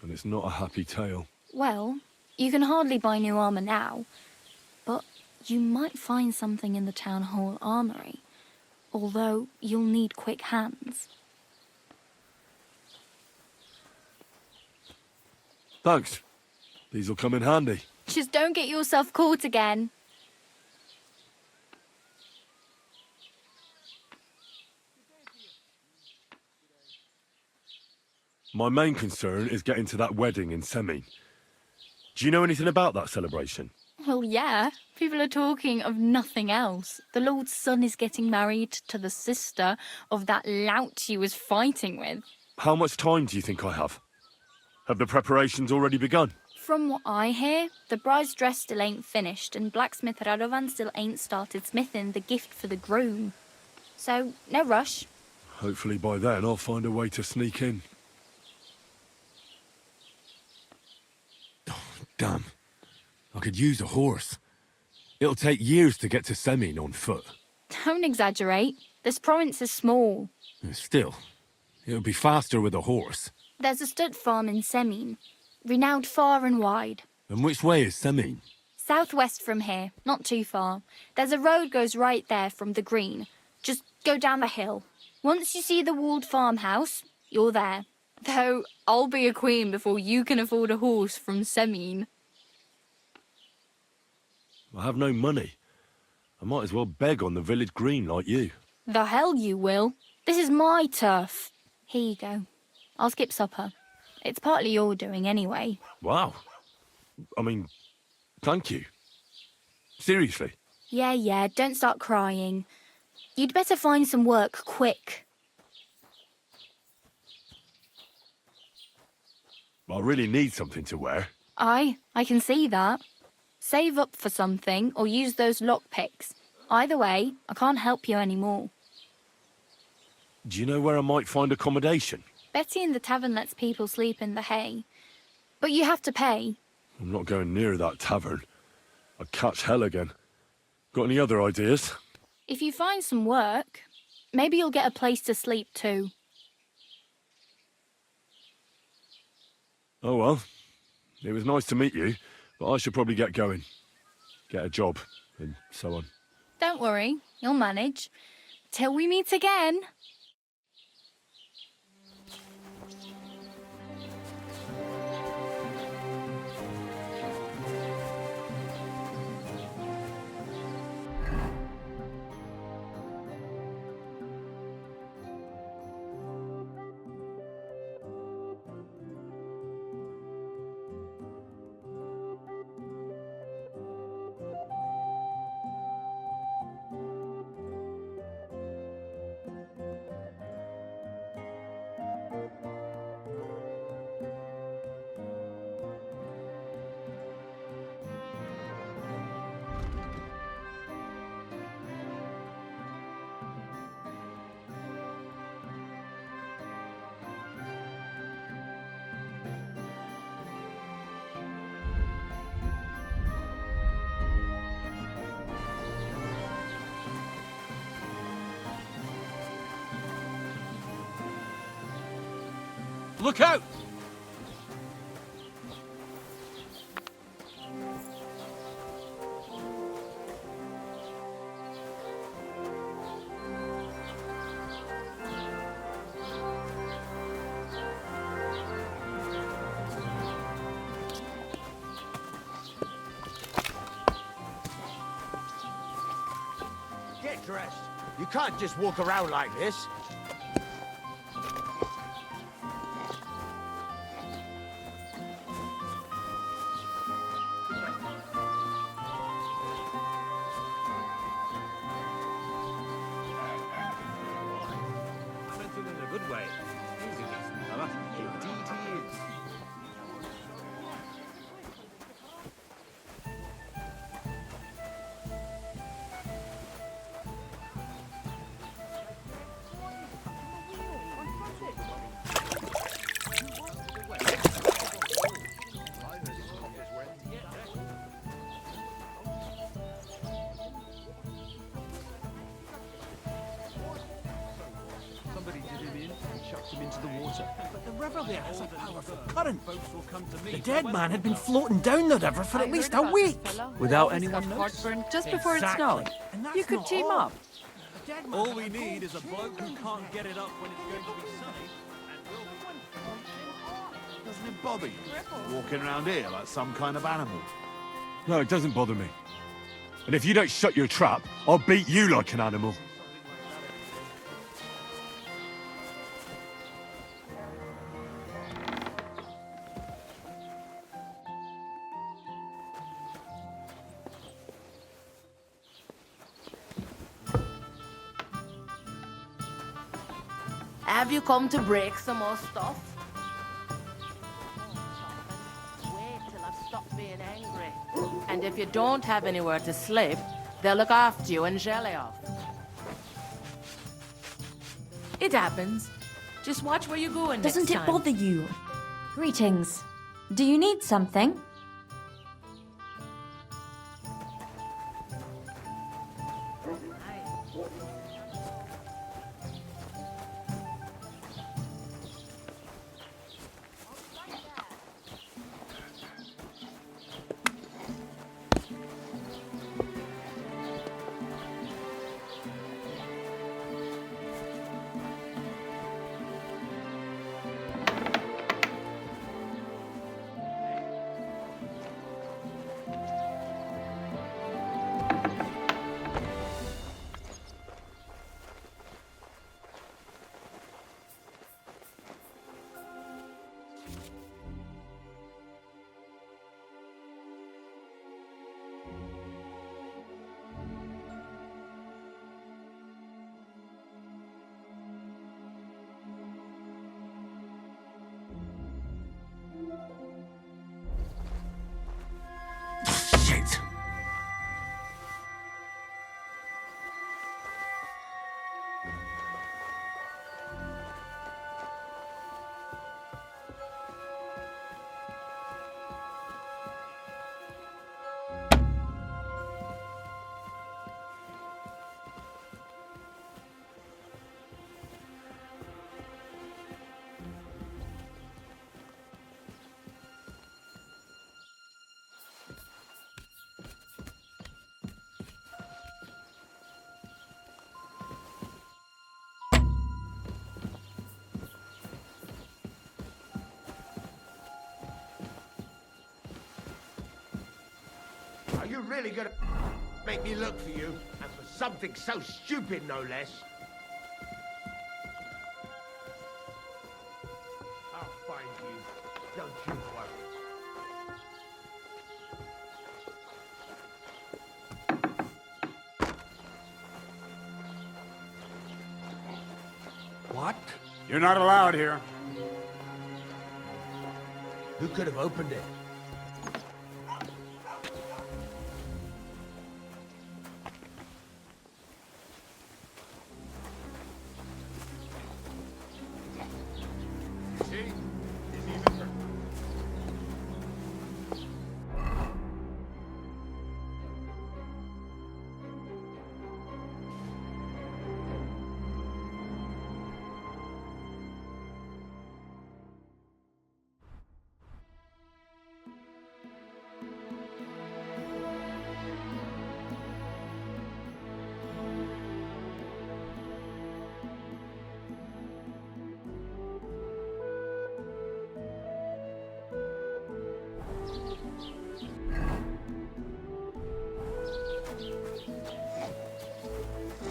And it's not a happy tale. Well, you can hardly buy new armour now, but you might find something in the town hall armoury, although you'll need quick hands. Thanks. These'll come in handy. Just don't get yourself caught again. My main concern is getting to that wedding in Semin. Do you know anything about that celebration? Well, yeah. People are talking of nothing else. The Lord's son is getting married to the sister of that lout he was fighting with. How much time do you think I have? Have the preparations already begun? From what I hear, the bride's dress still ain't finished, and blacksmith Radovan still ain't started smithing the gift for the groom. So, no rush. Hopefully by then I'll find a way to sneak in. Oh, damn. I could use a horse. It'll take years to get to Semin on foot. Don't exaggerate. This province is small. Still, it'll be faster with a horse. There's a stud farm in Semin, renowned far and wide. And which way is Semin? Southwest from here, not too far. There's a road goes right there from the green. Just go down the hill. Once you see the walled farmhouse, you're there. Though, I'll be a queen before you can afford a horse from Semin. I have no money. I might as well beg on the village green like you. The hell you will. This is my turf. Here you go. I'll skip supper. It's partly your doing anyway. Wow. I mean, thank you. Seriously. Yeah, don't start crying. You'd better find some work quick. I really need something to wear. I can see that. Save up for something or use those lockpicks. Either way, I can't help you anymore. Do you know where I might find accommodation? Betty in the tavern lets people sleep in the hay. But you have to pay. I'm not going near that tavern. I'd catch hell again. Got any other ideas? If you find some work, maybe you'll get a place to sleep too. Oh well. It was nice to meet you, but I should probably get going. Get a job, and so on. Don't worry, you'll manage. Till we meet again. Look out! Get dressed. You can't just walk around like this. The dead man had been floating down the river for at least a week. Without anyone noticing. Just before it snowed. You could team up. All we need is a bloke who can't get it up when it's going to be sunny. Doesn't it bother you? Walking around here like some kind of animal. No, it doesn't bother me. And if you don't shut your trap, I'll beat you like an animal. Have you come to break some more stuff? Wait till I've stopped being angry. And if you don't have anywhere to sleep, they'll look after you and jelly off. It happens. Just watch where you're going Doesn't next it time. bother you? Greetings. Do you need something? Shit! Are you really gonna make me look for you? And for something so stupid, no less? I'll find you. Don't you worry. What? You're not allowed here. Who could have opened it?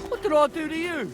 What did I do to you?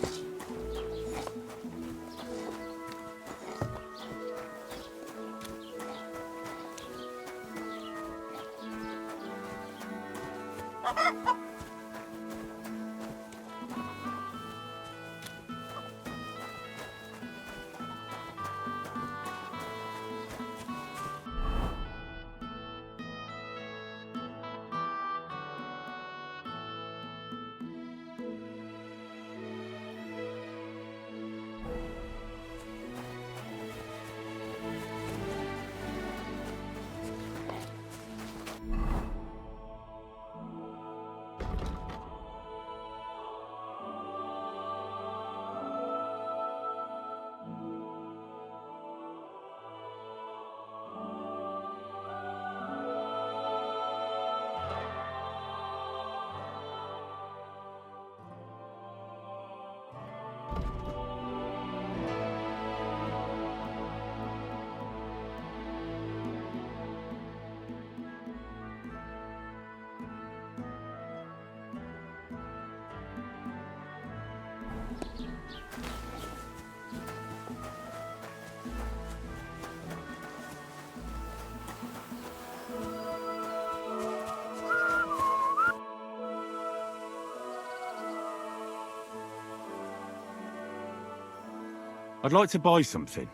I'd like to buy something.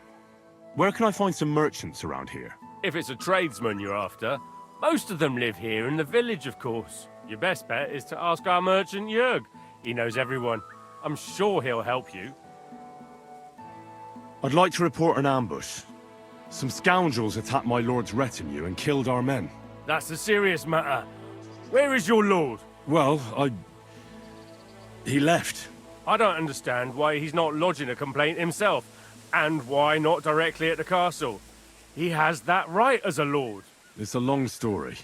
Where can I find some merchants around here? If it's a tradesman you're after, most of them live here in the village, of course. Your best bet is to ask our merchant Jörg. He knows everyone. I'm sure he'll help you. I'd like to report an ambush. Some scoundrels attacked my lord's retinue and killed our men. That's a serious matter. Where is your lord? Well, he left. I don't understand why he's not lodging a complaint himself, and why not directly at the castle. He has that right as a lord. It's a long story.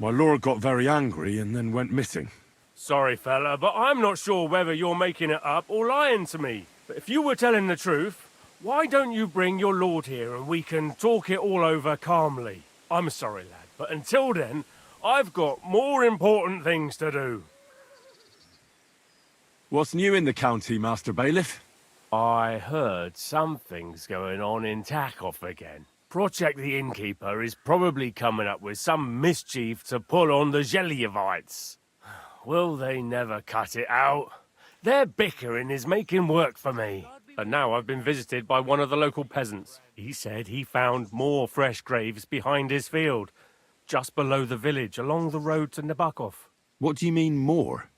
My lord got very angry and then went missing. Sorry, fella, but I'm not sure whether you're making it up or lying to me. But if you were telling the truth, why don't you bring your lord here and we can talk it all over calmly? I'm sorry, lad, but until then, I've got more important things to do. What's new in the county, Master Bailiff? I heard something's going on in Takov again. Project the Innkeeper is probably coming up with some mischief to pull on the Zhelyevites. Will they never cut it out? Their bickering is making work for me. And now I've been visited by one of the local peasants. He said he found more fresh graves behind his field, just below the village, along the road to Nabokov. What do you mean, more?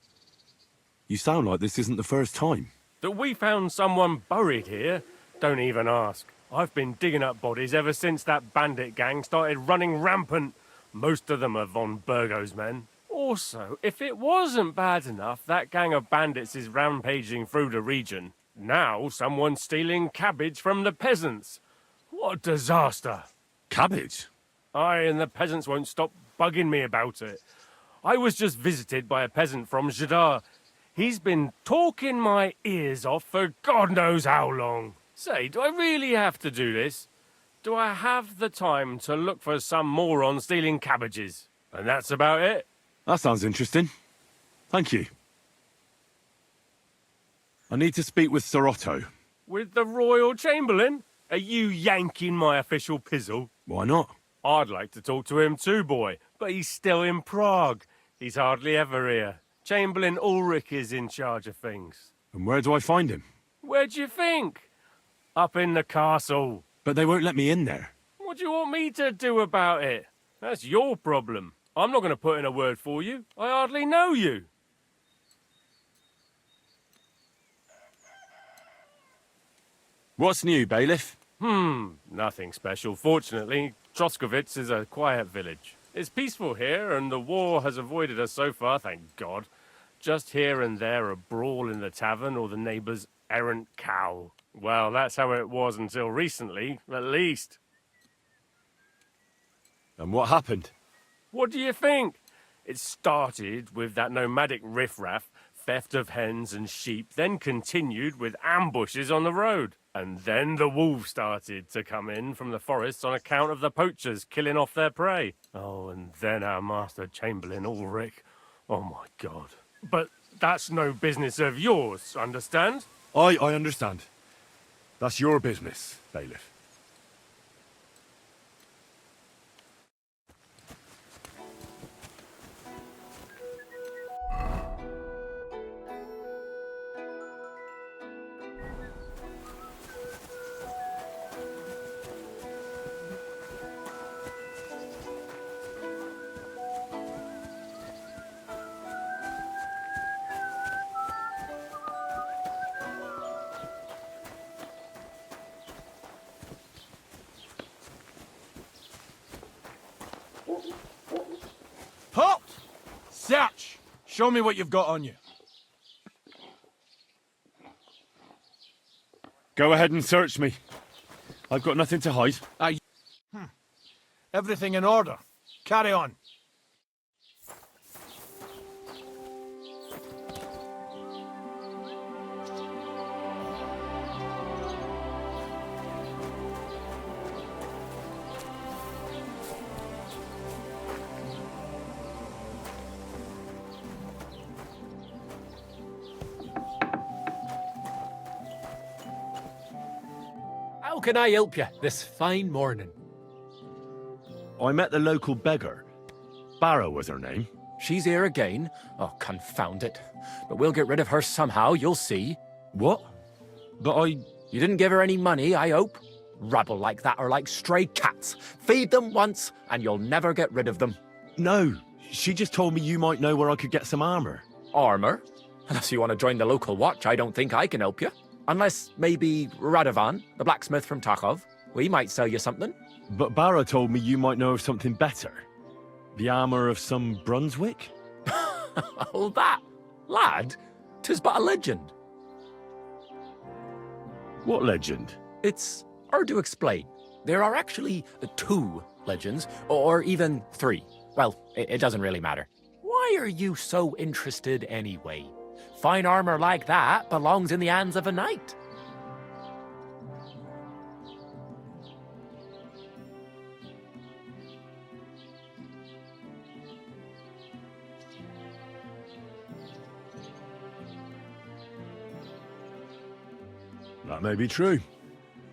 You sound like this isn't the first time. That we found someone buried here? Don't even ask. I've been digging up bodies ever since that bandit gang started running rampant. Most of them are von Burgo's men. Also, if it wasn't bad enough that gang of bandits is rampaging through the region, now someone's stealing cabbage from the peasants. What a disaster. Cabbage? Aye, and the peasants won't stop bugging me about it. I was just visited by a peasant from Jadar. He's been talking my ears off for God knows how long. Say, do I really have to do this? Do I have the time to look for some moron stealing cabbages? And that's about it. That sounds interesting. Thank you. I need to speak with Sir Otto. With the Royal Chamberlain? Are you yanking my official pizzle? Why not? I'd like to talk to him too, boy, but he's still in Prague. He's hardly ever here. Chamberlain Ulrich is in charge of things. And where do I find him? Where do you think? Up in the castle. But they won't let me in there. What do you want me to do about it? That's your problem. I'm not going to put in a word for you. I hardly know you. What's new, Bailiff? Nothing special. Fortunately, Troskowitz is a quiet village. It's peaceful here, and the war has avoided us so far, thank God. Just here and there a brawl in the tavern or the neighbour's errant cow. Well, that's how it was until recently, at least. And what happened? What do you think? It started with that nomadic riffraff, theft of hens and sheep, then continued with ambushes on the road. And then the wolves started to come in from the forests on account of the poachers killing off their prey. Oh, and then our Master Chamberlain Ulrich. Oh, my God. But that's no business of yours, understand? I understand. That's your business, Bailiff. Halt! Search! Show me what you've got on you. Go ahead and search me. I've got nothing to hide. Everything in order. Carry on. How can I help you this fine morning? I met the local beggar. Barrow was her name. She's here again? Oh, confound it. But we'll get rid of her somehow, you'll see. What? But You didn't give her any money, I hope? Rabble like that are like stray cats. Feed them once, and you'll never get rid of them. No, she just told me you might know where I could get some armor. Armor? Unless you want to join the local watch, I don't think I can help you. Unless maybe Radovan, the blacksmith from Takov. We might sell you something. But Barra told me you might know of something better. The armor of some Brunswick? Oh, that? Lad, 'tis but a legend. What legend? It's hard to explain. There are actually 2 legends, or even 3. Well, it doesn't really matter. Why are you so interested anyway? Fine armor like that belongs in the hands of a knight. That may be true.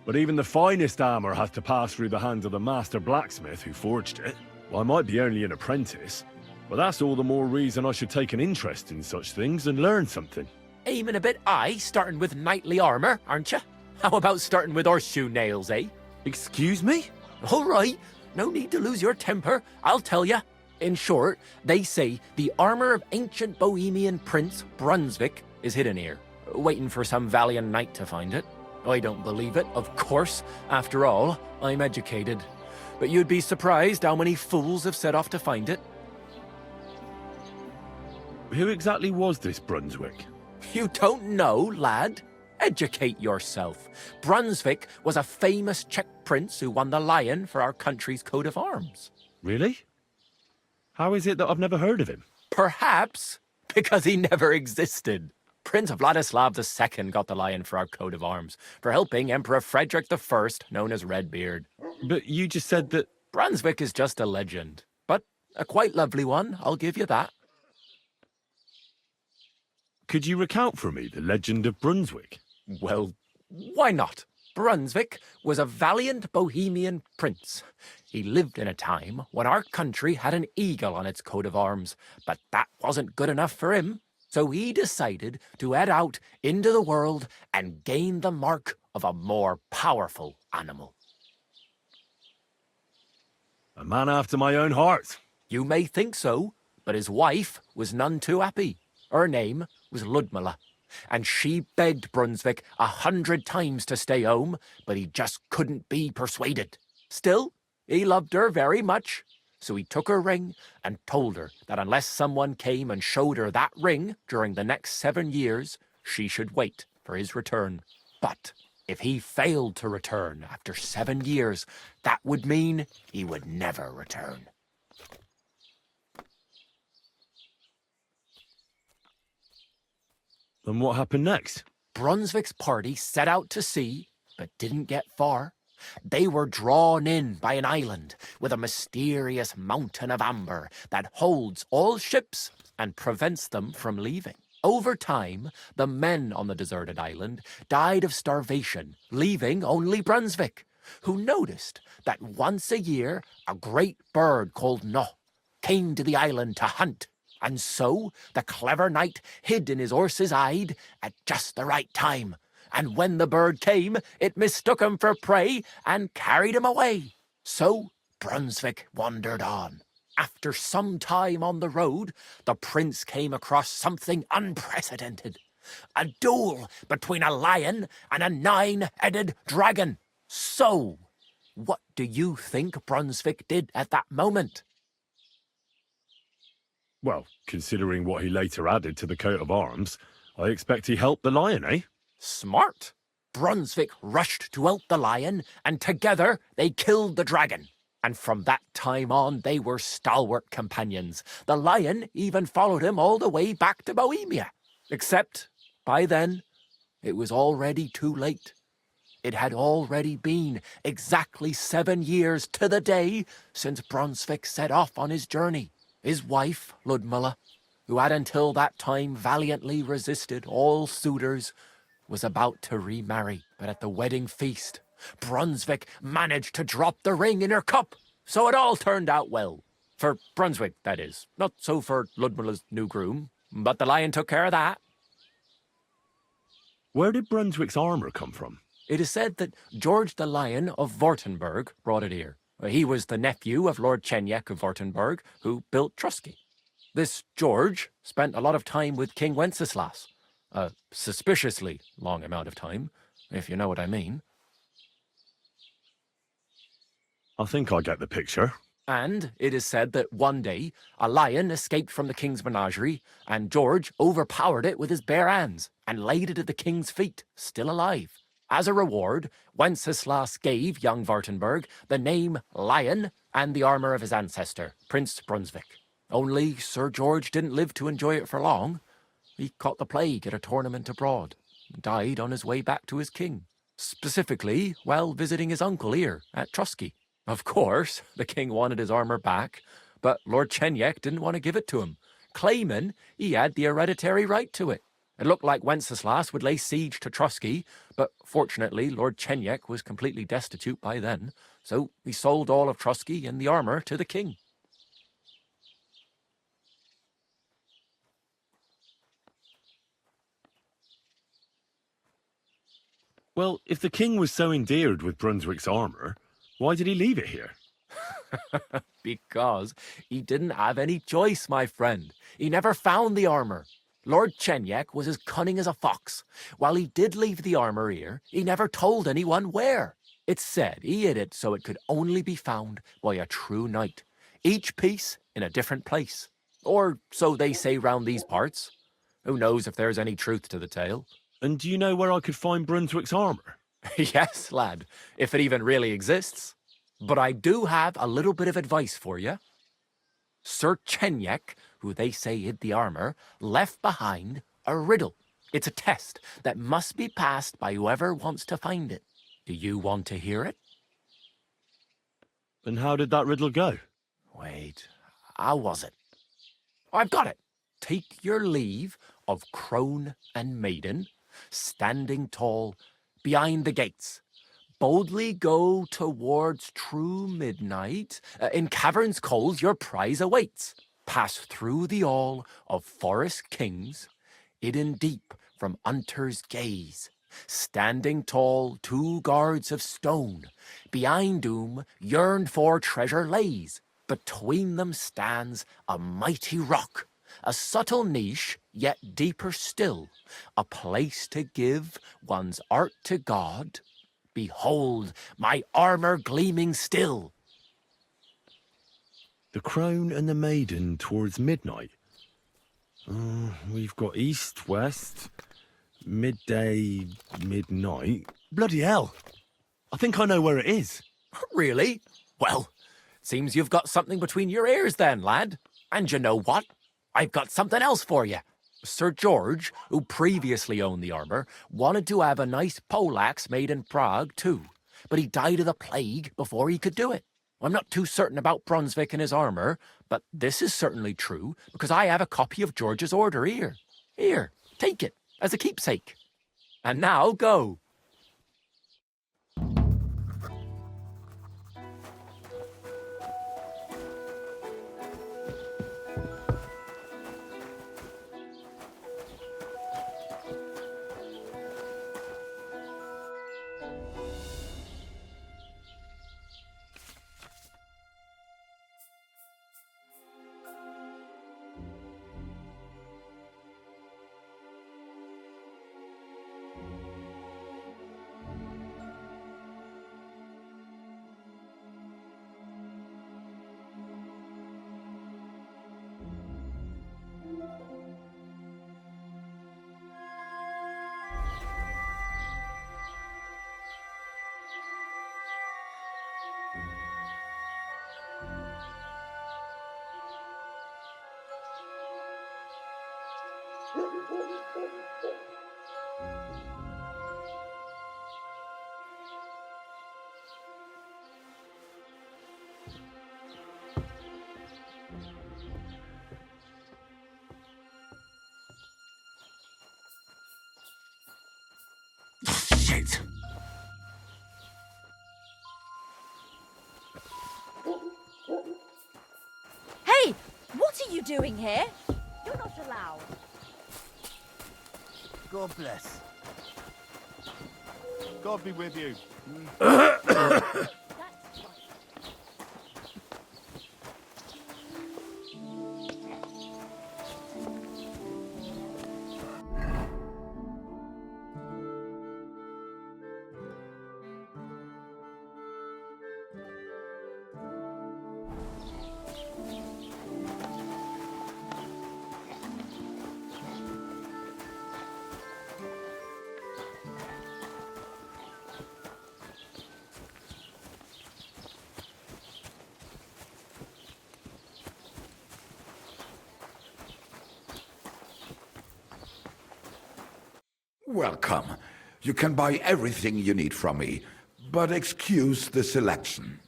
But even the finest armor has to pass through the hands of the master blacksmith who forged it. Well, I might be only an apprentice, but that's all the more reason I should take an interest in such things and learn something. Aiming a bit high, starting with knightly armor, aren't you? How about starting with horseshoe nails, eh? Excuse me? All right, no need to lose your temper, I'll tell you. In short, they say the armor of ancient Bohemian Prince Brunswick is hidden here, waiting for some valiant knight to find it. I don't believe it, of course. After all, I'm educated. But you'd be surprised how many fools have set off to find it. Who exactly was this Brunswick? You don't know, lad? Educate yourself. Brunswick was a famous Czech prince who won the lion for our country's coat of arms. Really? How is it that I've never heard of him? Perhaps because he never existed. Prince Vladislav II got the lion for our coat of arms, for helping Emperor Frederick I, known as Redbeard. But you just said that... Brunswick is just a legend, but a quite lovely one, I'll give you that. Could you recount for me the legend of Brunswick? Well, why not? Brunswick was a valiant Bohemian prince. He lived in a time when our country had an eagle on its coat of arms, but that wasn't good enough for him. So he decided to head out into the world and gain the mark of a more powerful animal. A man after my own heart. You may think so, but his wife was none too happy. Her name was Ludmilla, and she begged Brunswick 100 times to stay home, but he just couldn't be persuaded. Still, he loved her very much. So he took her ring and told her that unless someone came and showed her that ring during the next 7 years, she should wait for his return. But if he failed to return after 7 years, that would mean he would never return. And what happened next? Brunswick's party set out to sea, but didn't get far. They were drawn in by an island with a mysterious mountain of amber that holds all ships and prevents them from leaving. Over time, the men on the deserted island died of starvation, leaving only Brunswick, who noticed that once a year a great bird called No came to the island to hunt. And so the clever knight hid in his horse's hide at just the right time. And when the bird came, it mistook him for prey and carried him away. So Brunswick wandered on. After some time on the road, the prince came across something unprecedented. A duel between a lion and a 9-headed dragon. So, what do you think Brunswick did at that moment? Well, considering what he later added to the coat of arms, I expect he helped the lion, eh? Smart. Brunswick rushed to help the lion, and together they killed the dragon. And from that time on, they were stalwart companions. The lion even followed him all the way back to Bohemia. Except, by then, it was already too late. It had already been exactly 7 years to the day since Brunswick set off on his journey. His wife, Ludmilla, who had until that time valiantly resisted all suitors, was about to remarry. But at the wedding feast, Brunswick managed to drop the ring in her cup. So it all turned out well. For Brunswick, that is. Not so for Ludmilla's new groom, but the lion took care of that. Where did Brunswick's armor come from? It is said that George the Lion of Württemberg brought it here. He was the nephew of Lord Chenyek of Württemberg, who built Troskowitz. This George spent a lot of time with King Wenceslas. A suspiciously long amount of time, if you know what I mean. I think I get the picture. And it is said that one day, a lion escaped from the king's menagerie, and George overpowered it with his bare hands and laid it at the king's feet, still alive. As a reward, Wenceslas gave young Württemberg the name Lion and the armor of his ancestor, Prince Brunswick. Only Sir George didn't live to enjoy it for long. He caught the plague at a tournament abroad, and died on his way back to his king. Specifically, while visiting his uncle here at Troskowitz. Of course, the king wanted his armor back, but Lord Chenyek didn't want to give it to him, claiming he had the hereditary right to it. It looked like Wenceslas would lay siege to Troskowitz, but fortunately Lord Chenyek was completely destitute by then, so he sold all of Troskowitz and the armor to the king. Well, if the king was so endeared with Brunswick's armor, why did he leave it here? Because he didn't have any choice, my friend. He never found the armor. Lord Chenyek was as cunning as a fox. While he did leave the armor here, he never told anyone where. It's said he hid it so it could only be found by a true knight, each piece in a different place. Or so they say round these parts. Who knows if there's any truth to the tale? And do you know where I could find Brunswick's armor? Yes, lad, if it even really exists. But I do have a little bit of advice for you. Sir Chenyek, who they say hid the armor, left behind a riddle. It's a test that must be passed by whoever wants to find it. Do you want to hear it? And how did that riddle go? Wait, how was it? I've got it. Take your leave of crone and maiden, standing tall behind the gates. Boldly go towards true midnight. In caverns cold your prize awaits. Pass through the all of forest kings, hidden deep from hunter's gaze. Standing tall, 2 guards of stone, behind whom yearned for treasure lays. Between them stands a mighty rock, a subtle niche, yet deeper still, a place to give one's art to God. Behold, my armor gleaming still. The crone and the maiden towards midnight. We've got east, west, midday, midnight. Bloody hell! I think I know where it is. Really? Well, seems you've got something between your ears then, lad. And you know what? I've got something else for you. Sir George, who previously owned the armor, wanted to have a nice poleaxe made in Prague too, but he died of the plague before he could do it. I'm not too certain about Brunswick and his armor, but this is certainly true because I have a copy of George's order here. Here, take it as a keepsake. And now go. Shit! Hey! What are you doing here? You're not allowed. God bless. God be with you. Welcome. You can buy everything you need from me, but excuse the selection.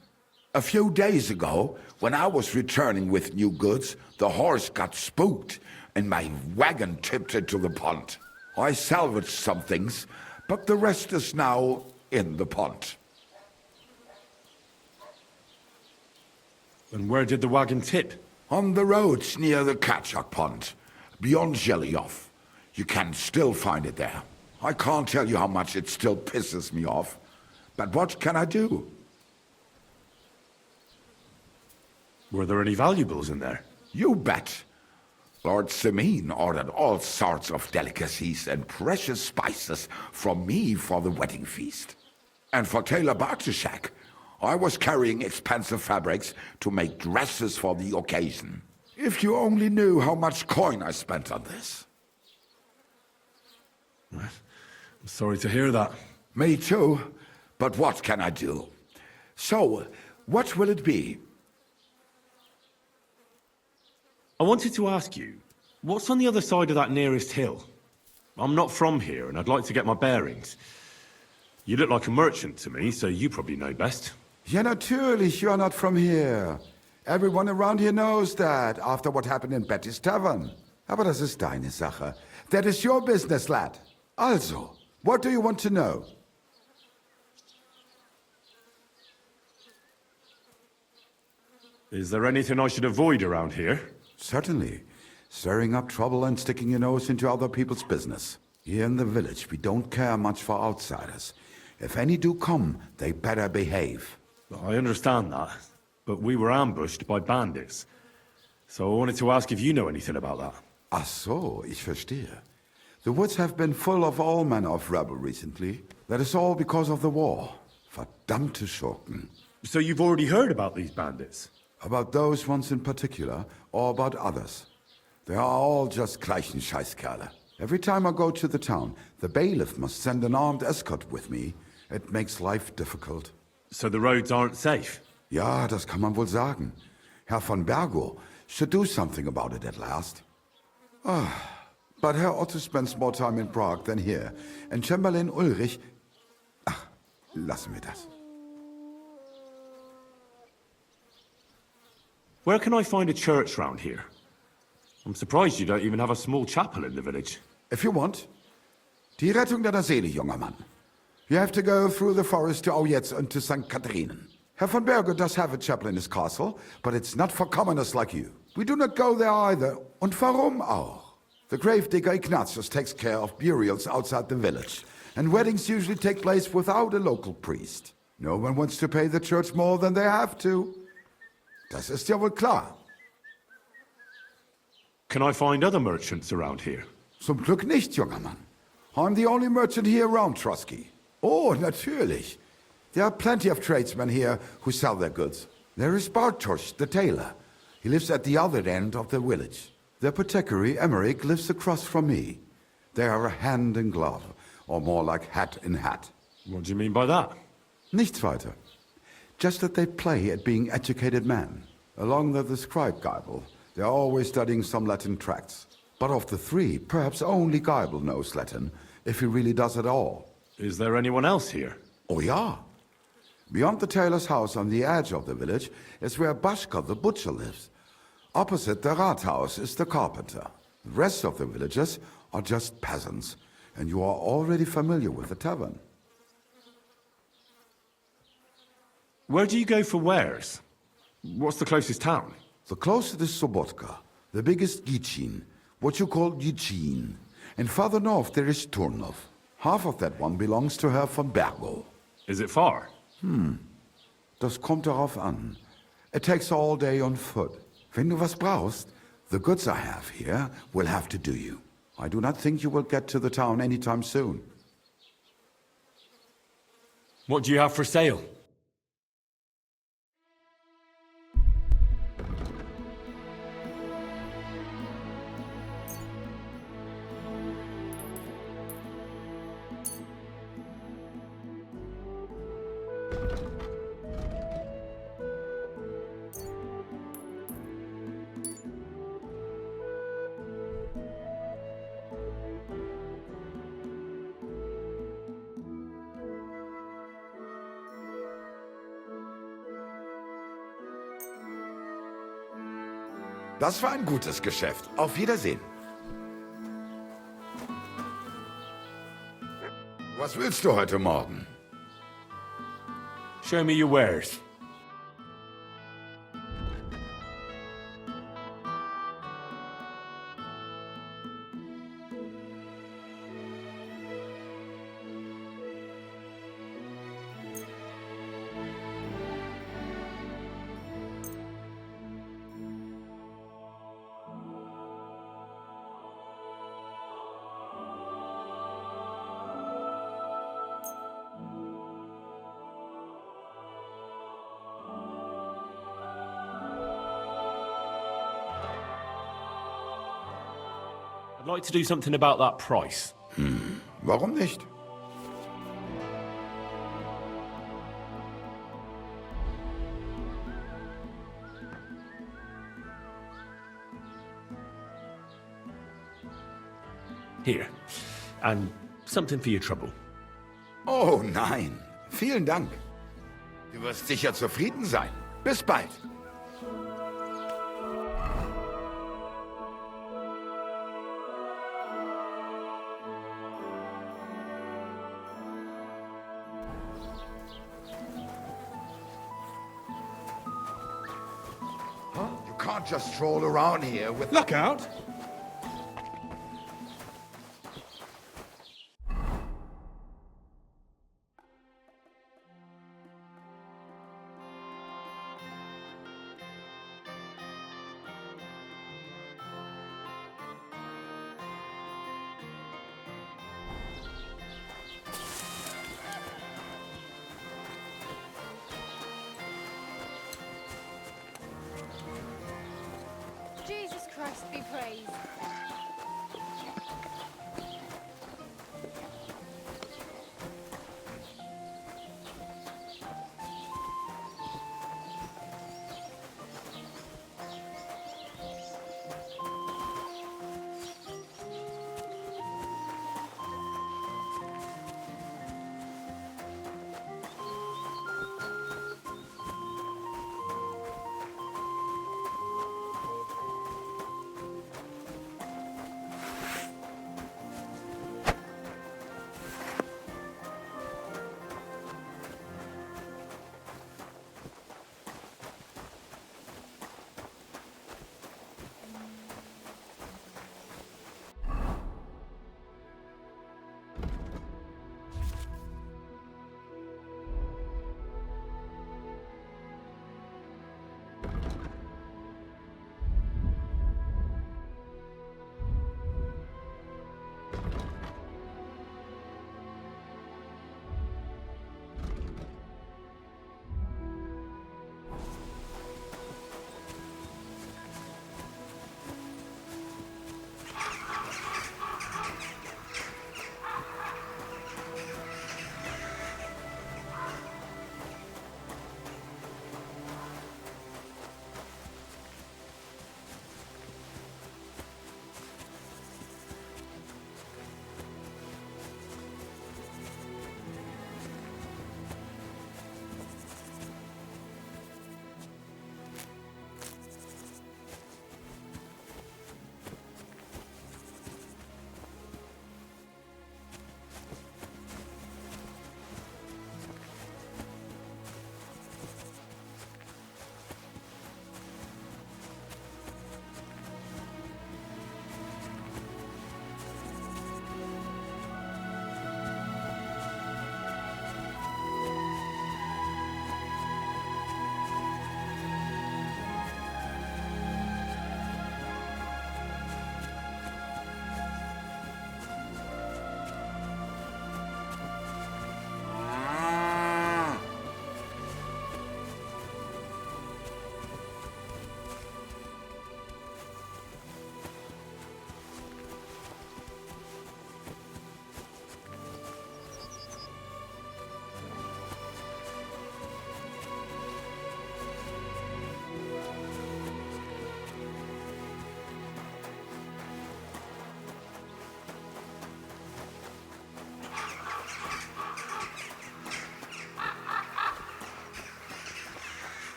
A few days ago, when I was returning with new goods, the horse got spooked and my wagon tipped into the pond. I salvaged some things, but the rest is now in the pond. And where did the wagon tip? On the roads near the Katchak Pond, beyond Jellyov. You can still find it there. I can't tell you how much it still pisses me off. But what can I do? Were there any valuables in there? You bet. Lord Semin ordered all sorts of delicacies and precious spices from me for the wedding feast. And for Taylor Bartishak, I was carrying expensive fabrics to make dresses for the occasion. If you only knew how much coin I spent on this. I'm sorry to hear that. Me too, but what can I do? So, what will it be? I wanted to ask you, what's on the other side of that nearest hill? I'm not from here, and I'd like to get my bearings. You look like a merchant to me, so you probably know best. Ja, natürlich, you're not from here. Everyone around here knows that, after what happened in Betty's Tavern. Aber das ist deine Sache. That is your business, lad. Also, what do you want to know? Is there anything I should avoid around here? Certainly. Stirring up trouble and sticking your nose into other people's business. Here in the village, we don't care much for outsiders. If any do come, they better behave. I understand that, but we were ambushed by bandits. So I wanted to ask if you know anything about that. Ach so, ich verstehe. The woods have been full of all manner of rebel recently. That is all because of the war. Verdammte Schurken. So you've already heard about these bandits? About those ones in particular, or about others? They are all just gleichen Scheißkerle. Every time I go to the town, the bailiff must send an armed escort with me. It makes life difficult. So the roads aren't safe? Ja, das kann man wohl sagen. Herr von Bergo should do something about it at last. But Herr Otto spends more time in Prague than here, and Chamberlain Ulrich... Ach, lassen wir das. Where can I find a church round here? I'm surprised you don't even have a small chapel in the village. If you want. Die Rettung deiner Seele, junger Mann. You have to go through the forest to Aujetz and to St. Catherine. Herr von Berger does have a chapel in his castle, but it's not for commoners like you. We do not go there either, und warum auch? The gravedigger Ignatius takes care of burials outside the village, and weddings usually take place without a local priest. No one wants to pay the church more than they have to. Das ist ja wohl klar. Can I find other merchants around here? Zum Glück nicht, junger Mann. I'm the only merchant here around Troskowitz. Oh, natürlich. There are plenty of tradesmen here who sell their goods. There is Bartosz, the tailor. He lives at the other end of the village. The apothecary, Emmerich, lives across from me. They are hand in glove, or more like hat in hat. What do you mean by that? Nichts weiter. Just that they play at being educated men. Along with the scribe Geibel, they are always studying some Latin tracts. But of the three, perhaps only Geibel knows Latin, if he really does at all. Is there anyone else here? Oh ja. Beyond the tailor's house on the edge of the village is where Bashka the butcher lives. Opposite the Rathaus is the carpenter. The rest of the villagers are just peasants, and you are already familiar with the tavern. Where do you go for wares? What's the closest town? The closest is Sobotka, the biggest Gichin, what you call Gichin. And farther north there is Turnov. Half of that one belongs to Herr von Bergo. Is it far? Das kommt darauf an. It takes all day on foot. Wenn du was brauchst, the goods I have here will have to do you. I do not think you will get to the town anytime soon. What do you have for sale? Das war ein gutes Geschäft. Auf Wiedersehen. Was willst du heute Morgen? Show me your wares. I'd like to do something about that price. Warum nicht? Here. And something for your trouble. Oh nein, vielen Dank. Du wirst sicher zufrieden sein. Bis bald. You can't just stroll around here with... Look out! Jesus Christ be praised.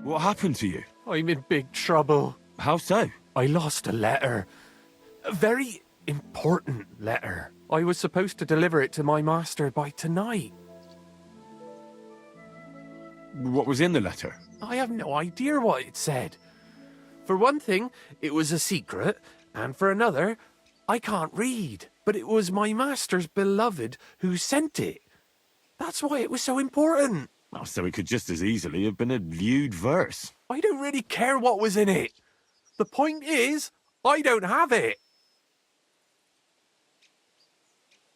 What happened to you? I'm in big trouble. How so? I lost a letter. A very important letter. I was supposed to deliver it to my master by tonight. What was in the letter? I have no idea what it said. For one thing, it was a secret, and for another, I can't read. But it was my master's beloved who sent it. That's why it was so important. Oh, so it could just as easily have been a lewd verse. I don't really care what was in it. The point is, I don't have it.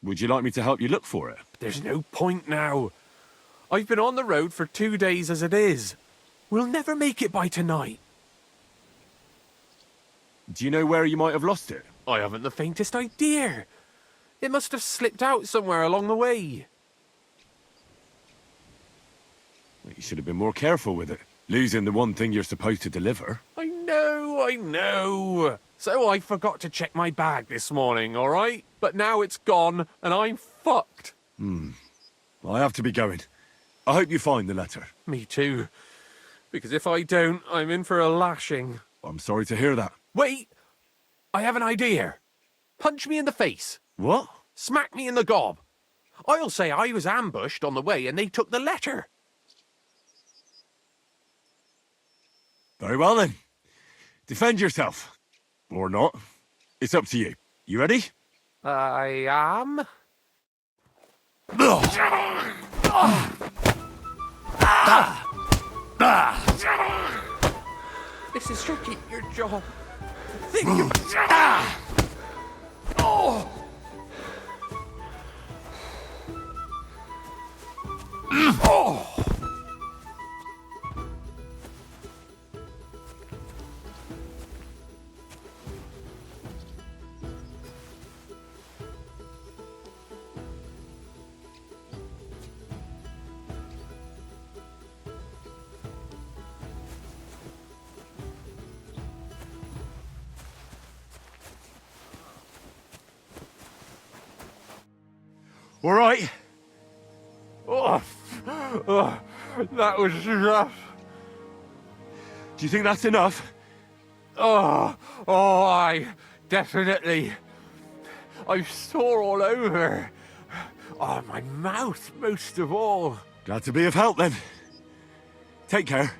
Would you like me to help you look for it? There's no point now. I've been on the road for 2 days as it is. We'll never make it by tonight. Do you know where you might have lost it? I haven't the faintest idea. It must have slipped out somewhere along the way. You should have been more careful with it. Losing the one thing you're supposed to deliver. I know. So I forgot to check my bag this morning, all right? But now it's gone, and I'm fucked. I have to be going. I hope you find the letter. Me too. Because if I don't, I'm in for a lashing. I'm sorry to hear that. Wait! I have an idea. Punch me in the face. What? Smack me in the gob. I'll say I was ambushed on the way and they took the letter. Very well then. Defend yourself. Or not. It's up to you. You ready? I am. This is tricky, your job. Think you... All right. That was rough. Do you think that's enough? I definitely. I'm sore all over. Oh, my mouth most of all. Glad to be of help then. Take care.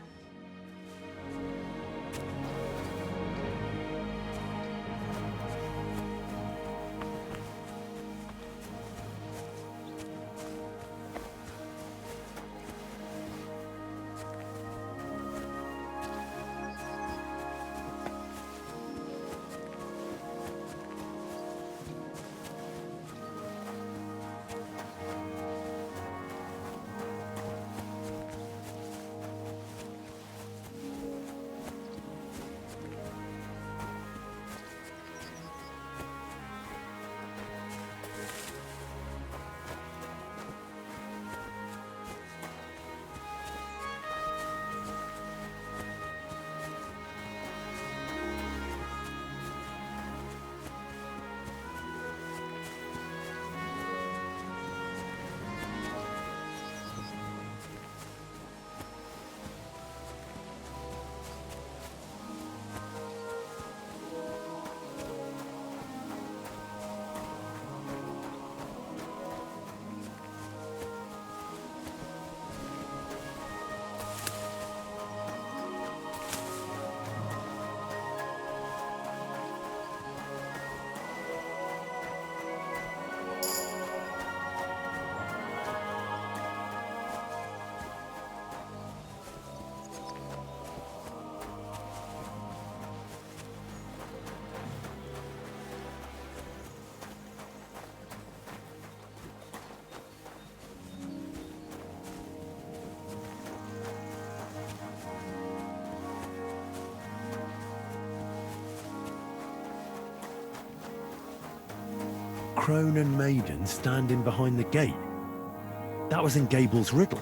Crone and maiden standing behind the gate. That was in Gable's riddle.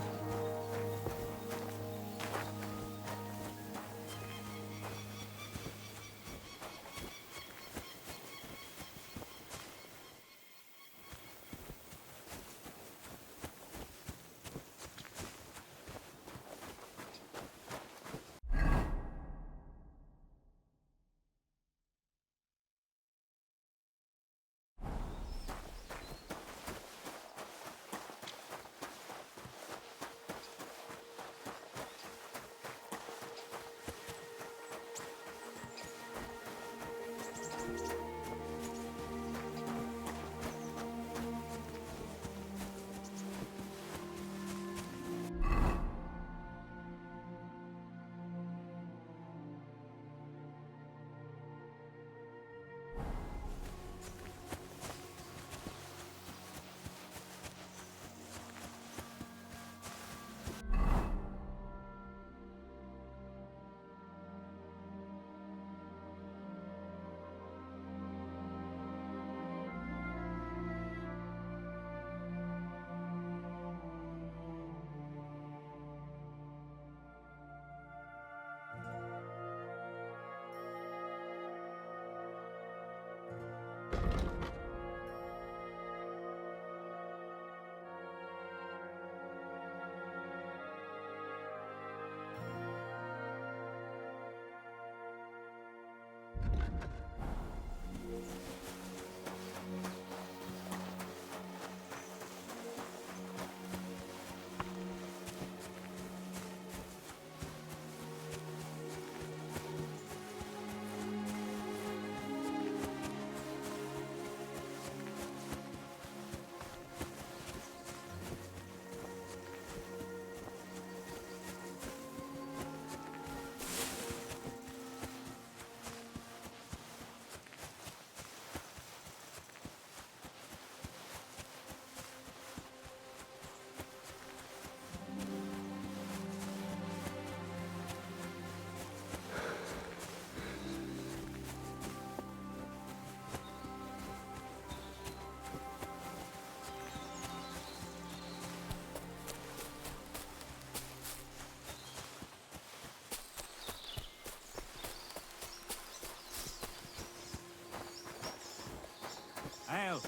Al.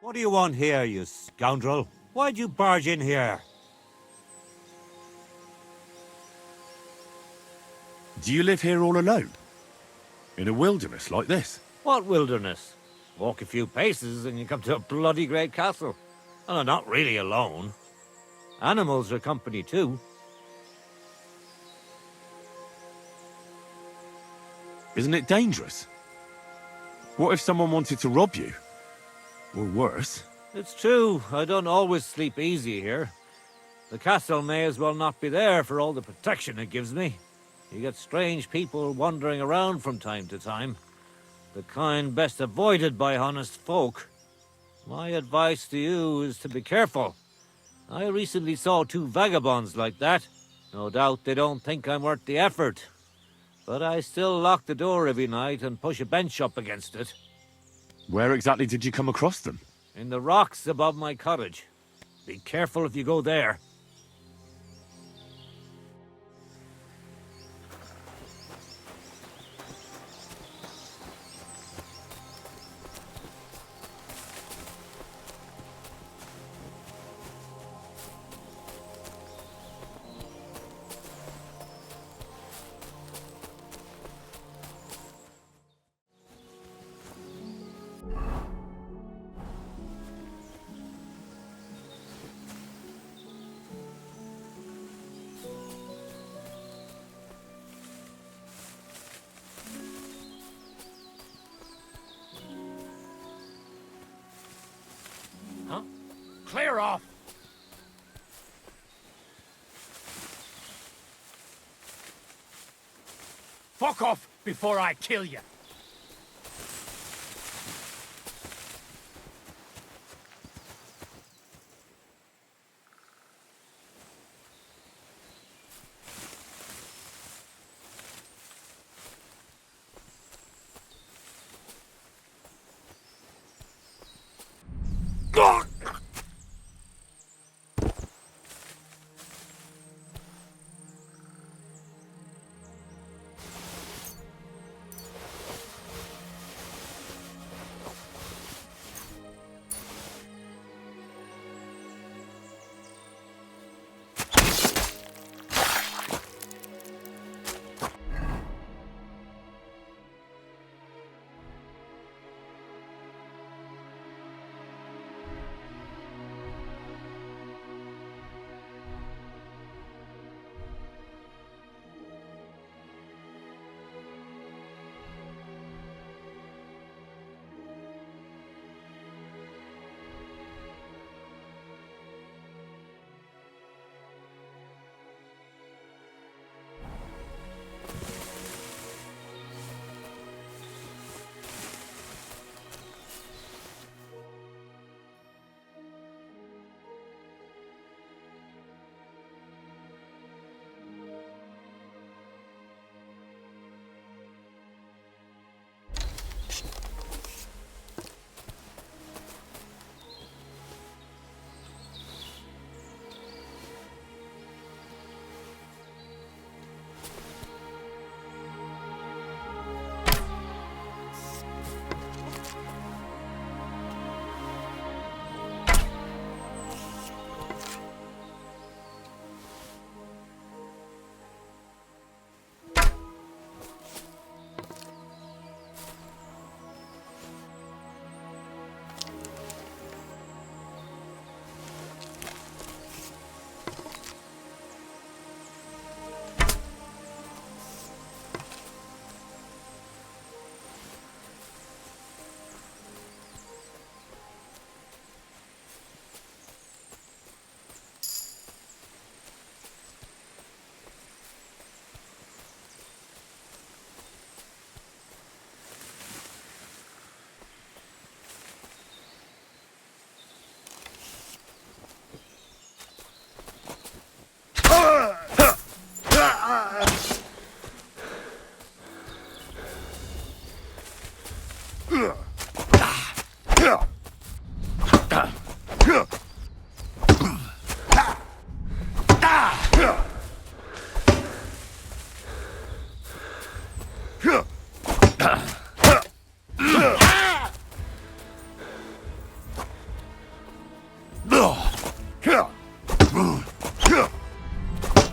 What do you want here, you scoundrel? Why'd you barge in here? Do you live here all alone? In a wilderness like this? What wilderness? Walk a few paces and you come to a bloody great castle. And I'm not really alone. Animals are company too. Isn't it dangerous? What if someone wanted to rob you? Or worse? It's true, I don't always sleep easy here. The castle may as well not be there for all the protection it gives me. You get strange people wandering around from time to time. The kind best avoided by honest folk. My advice to you is to be careful. I recently saw 2 vagabonds like that. No doubt they don't think I'm worth the effort. But I still lock the door every night and push a bench up against it. Where exactly did you come across them? In the rocks above my cottage. Be careful if you go there. Huh? Clear off! Fuck off before I kill you!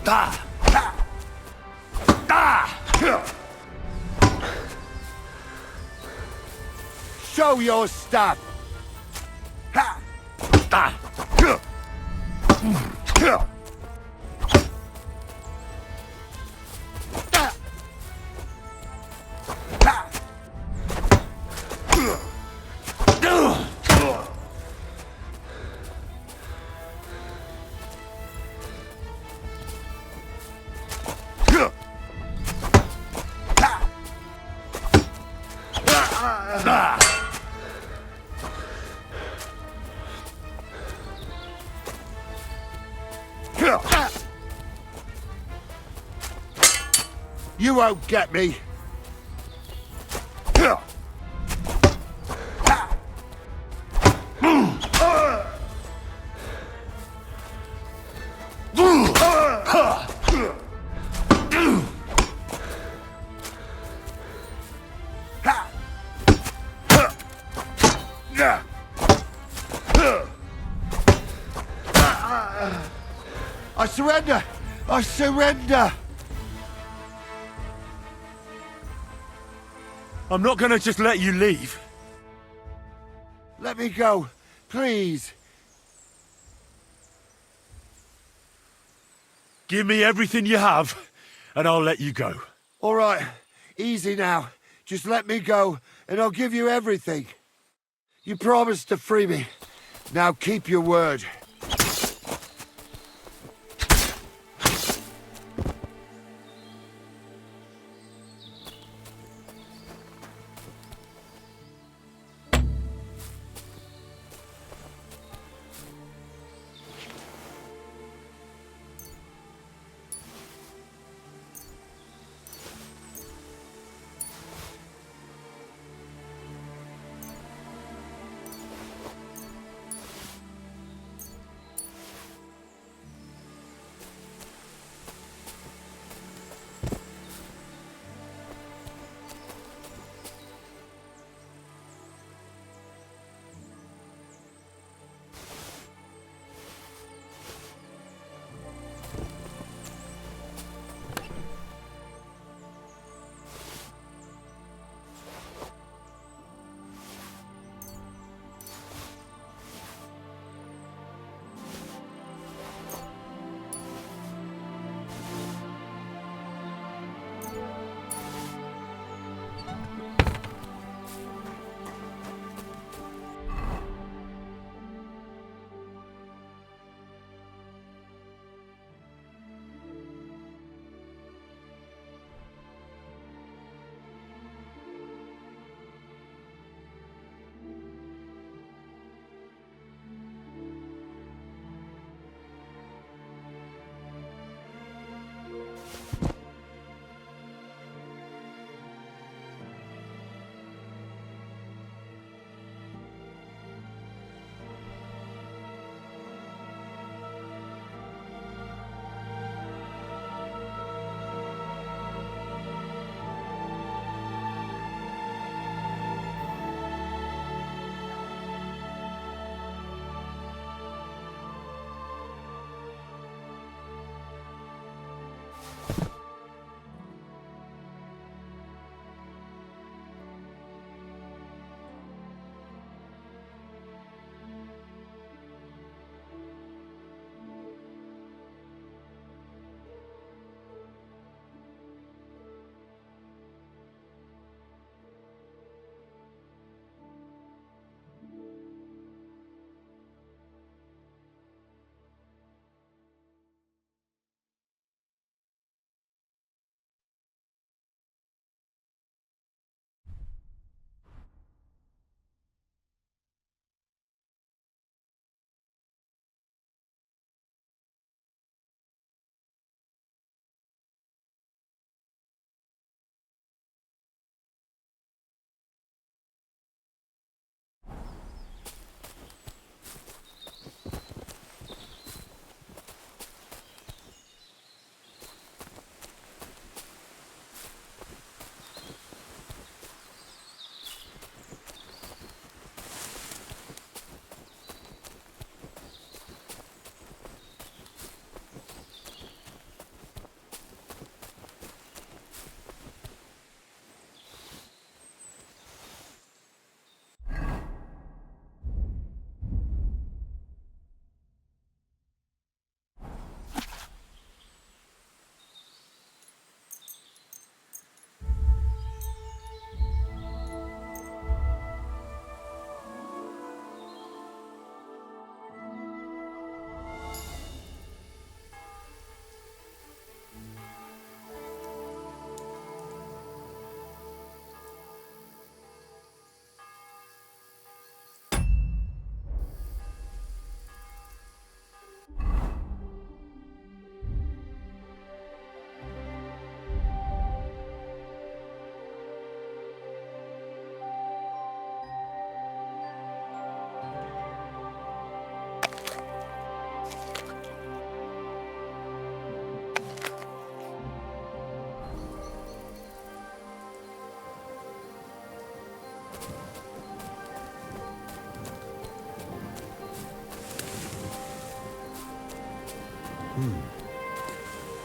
Show your stuff! You won't get me. I surrender! I surrender! I'm not gonna just let you leave. Let me go, please. Give me everything you have, and I'll let you go. All right, easy now. Just let me go, and I'll give you everything. You promised to free me. Now keep your word.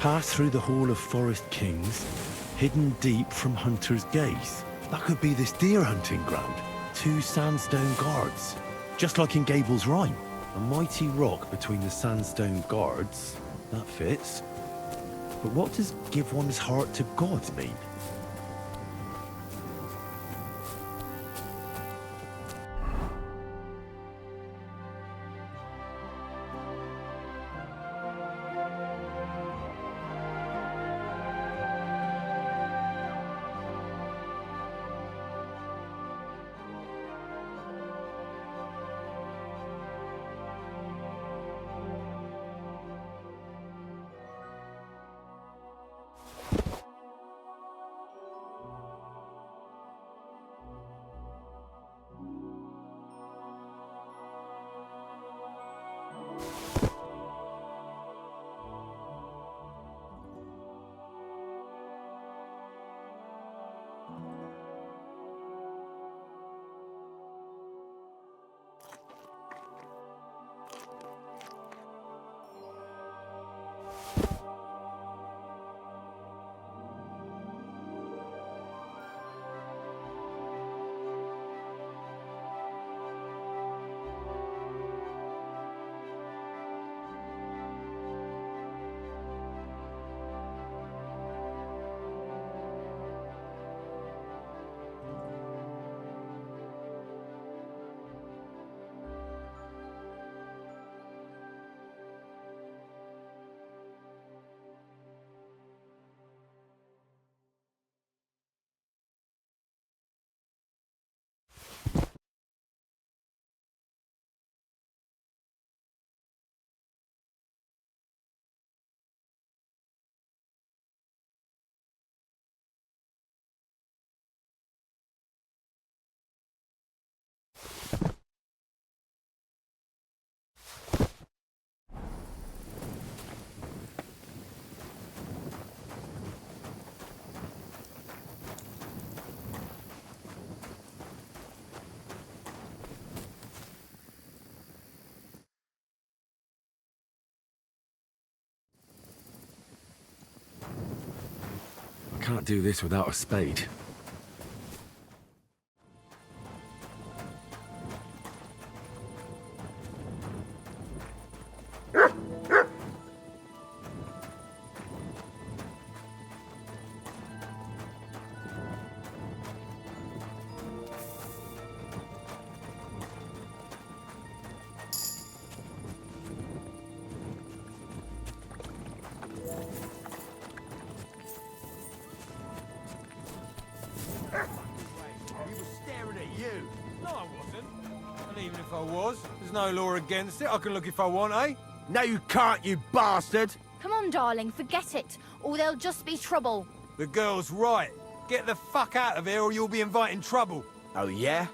Pass through the Hall of Forest Kings, hidden deep from hunters' gaze. That could be this deer hunting ground. 2 sandstone guards, just like in Gable's Rhyme. A mighty rock between the sandstone guards. That fits. But what does give one's heart to God mean? Can't do this without a spade. There's no law against it. I can look if I want, eh? No, you can't, you bastard! Come on, darling, forget it, or there'll just be trouble. The girl's right. Get the fuck out of here or you'll be inviting trouble. Oh, yeah?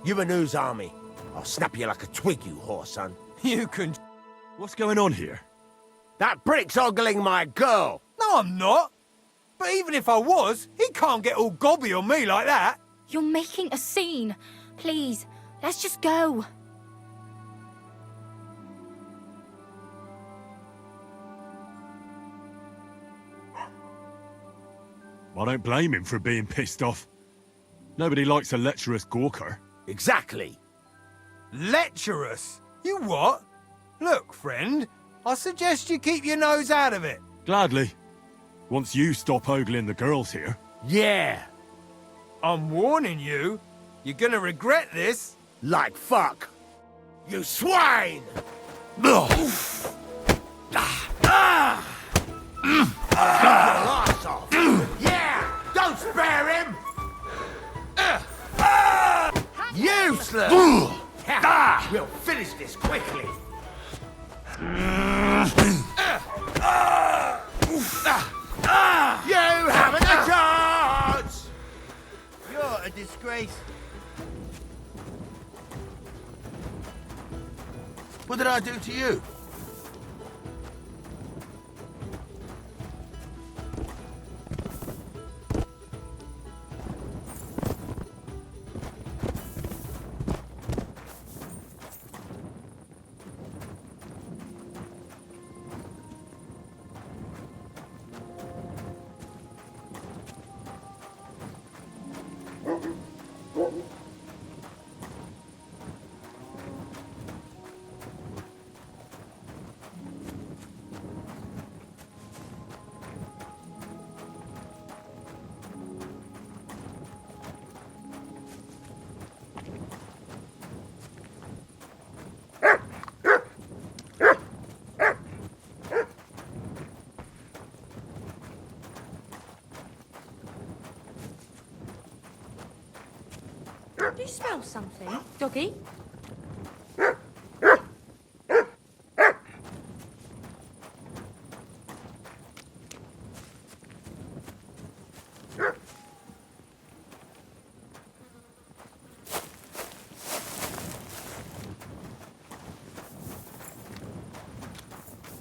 You and whose army? I'll snap you like a twig, you whore, son. You can... What's going on here? That brick's ogling my girl! No, I'm not. But even if I was, he can't get all gobby on me like that. You're making a scene. Please, let's just go. I don't blame him for being pissed off. Nobody likes a lecherous gawker. Exactly. Lecherous? You what? Look, friend, I suggest you keep your nose out of it. Gladly. Once you stop ogling the girls here. Yeah. I'm warning you. You're gonna regret this. Like fuck. You swine! Yeah! Don't spare him! Useless! We'll finish this quickly. You haven't a chance! You're a disgrace. What did I do to you? Do you smell something, doggy?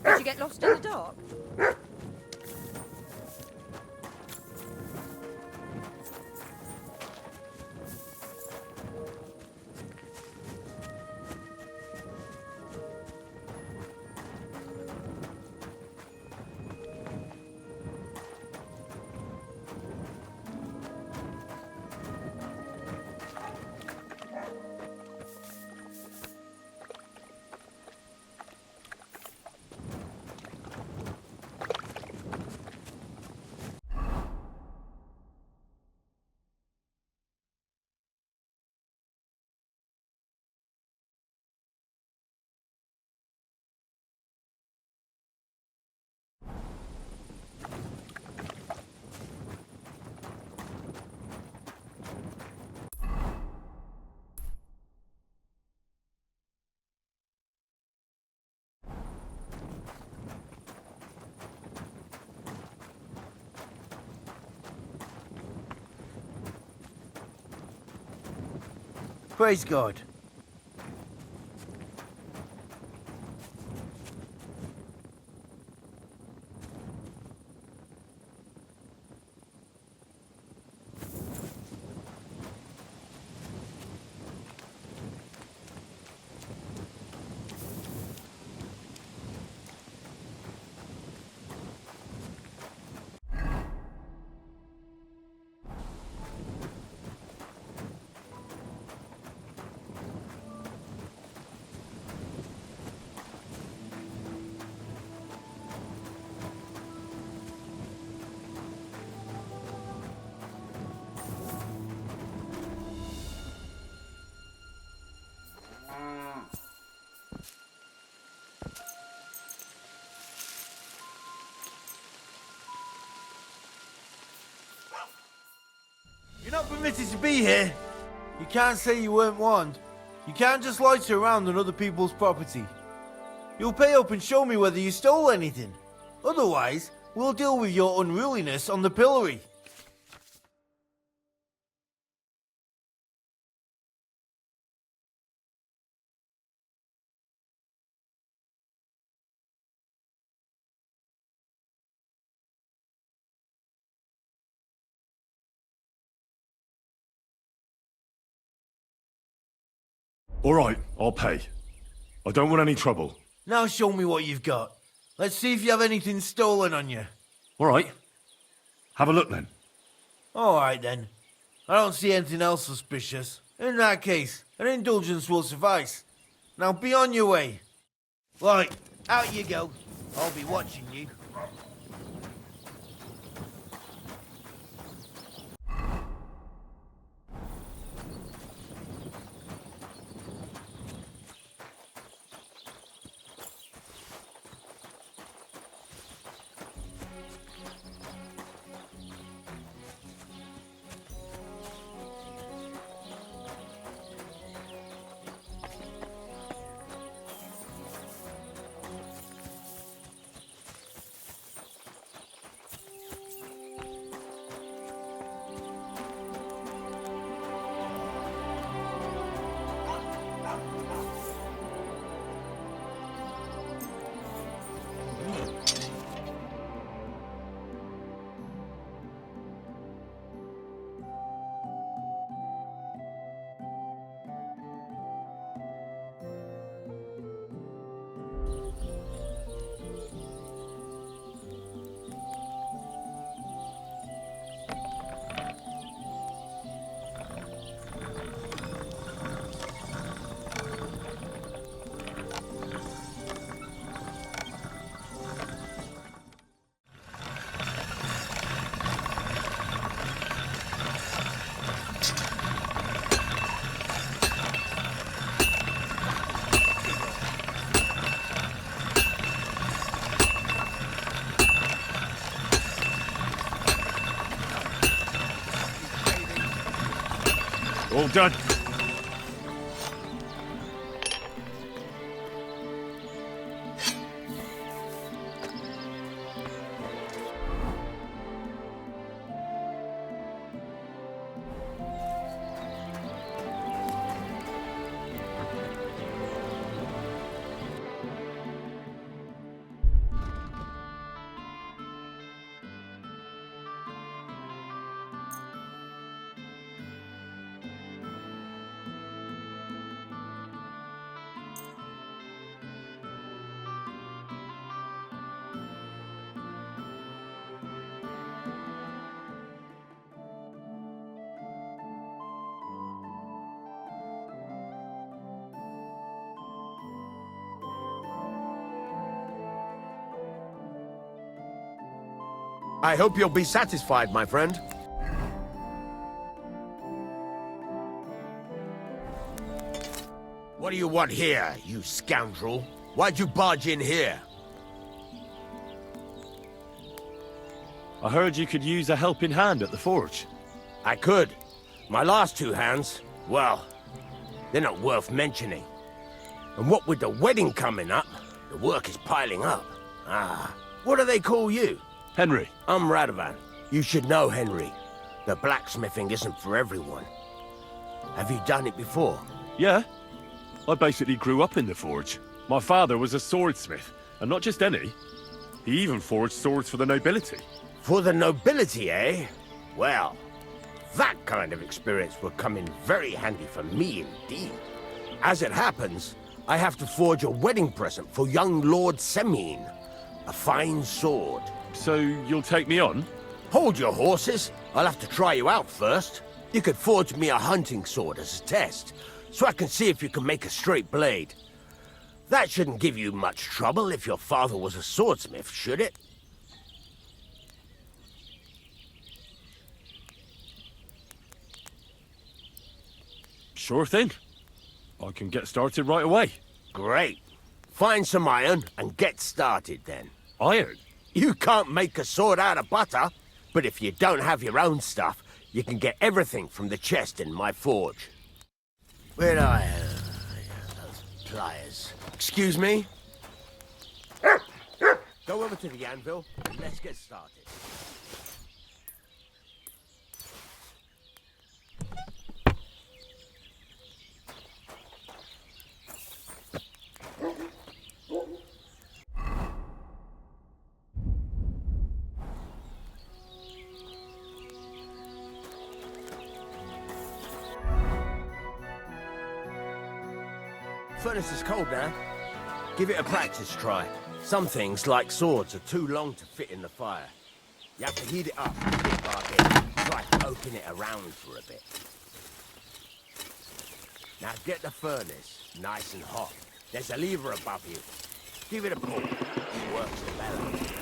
Did you get lost in the dark? Praise God. You're not permitted to be here. You can't say you weren't warned. You can't just loiter around on other people's property. You'll pay up and show me whether you stole anything. Otherwise, we'll deal with your unruliness on the pillory. All right, I'll pay. I don't want any trouble. Now show me what you've got. Let's see if you have anything stolen on you. All right. Have a look then. All right then. I don't see anything else suspicious. In that case, an indulgence will suffice. Now be on your way. Right, out you go. I'll be watching you. All done. I hope you'll be satisfied, my friend. What do you want here, you scoundrel? Why'd you barge in here? I heard you could use a helping hand at the forge. I could. My last 2 hands, well, they're not worth mentioning. And what with the wedding coming up, the work is piling up. What do they call you? Henry. I'm Radovan. You should know, Henry. The blacksmithing isn't for everyone. Have you done it before? Yeah. I basically grew up in the forge. My father was a swordsmith, and not just any. He even forged swords for the nobility. For the nobility, eh? Well, that kind of experience will come in very handy for me indeed. As it happens, I have to forge a wedding present for young Lord Semine. A fine sword. So you'll take me on? Hold your horses. I'll have to try you out first. You could forge me a hunting sword as a test, so I can see if you can make a straight blade. That shouldn't give you much trouble if your father was a swordsmith, should it? Sure thing. I can get started right away. Great. Find some iron and get started then. Iron? You can't make a sword out of butter, but if you don't have your own stuff, you can get everything from the chest in my forge. Where'd I have those pliers? Excuse me? Go over to the anvil and let's get started. Furnace is cold now. Give it a practice try. Some things, like swords, are too long to fit in the fire. You have to heat it up bit by bit. Try to open it around for a bit. Now get the furnace nice and hot. There's a lever above you. Give it a pull. It works the bellows.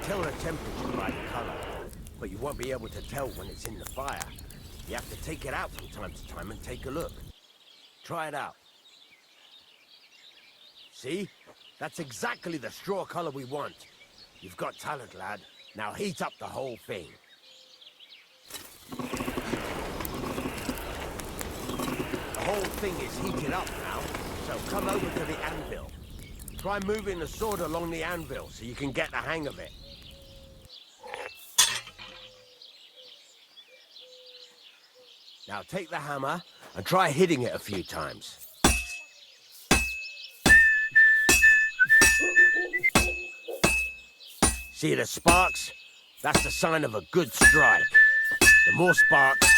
Tell the temperature by the color, but you won't be able to tell when it's in the fire. You have to take it out from time to time and take a look. Try it out. See? That's exactly the straw color we want. You've got talent, lad. Now heat up the whole thing. The whole thing is heated up now, so come over to the anvil. Try moving the sword along the anvil so you can get the hang of it. Now take the hammer and try hitting it a few times. See the sparks? That's the sign of a good strike. The more sparks,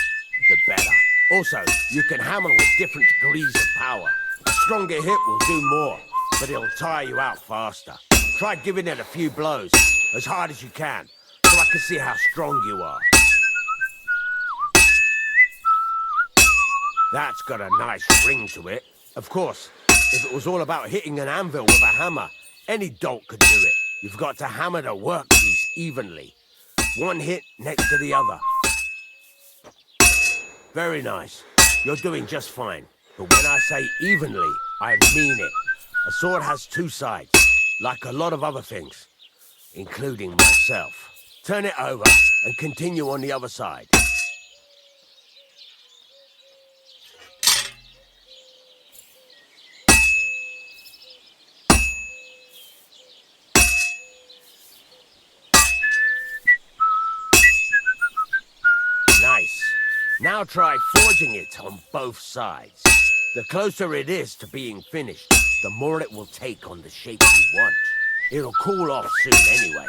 the better. Also, you can hammer with different degrees of power. A stronger hit will do more, but it'll tire you out faster. Try giving it a few blows, as hard as you can, so I can see how strong you are. That's got a nice ring to it. Of course, if it was all about hitting an anvil with a hammer, any dolt could do it. You've got to hammer the workpiece evenly. One hit next to the other. Very nice. You're doing just fine. But when I say evenly, I mean it. A sword has two sides, like a lot of other things, including myself. Turn it over and continue on the other side. Nice. Now try forging it on both sides. The closer it is to being finished, the more it will take on the shape you want. It'll cool off soon anyway.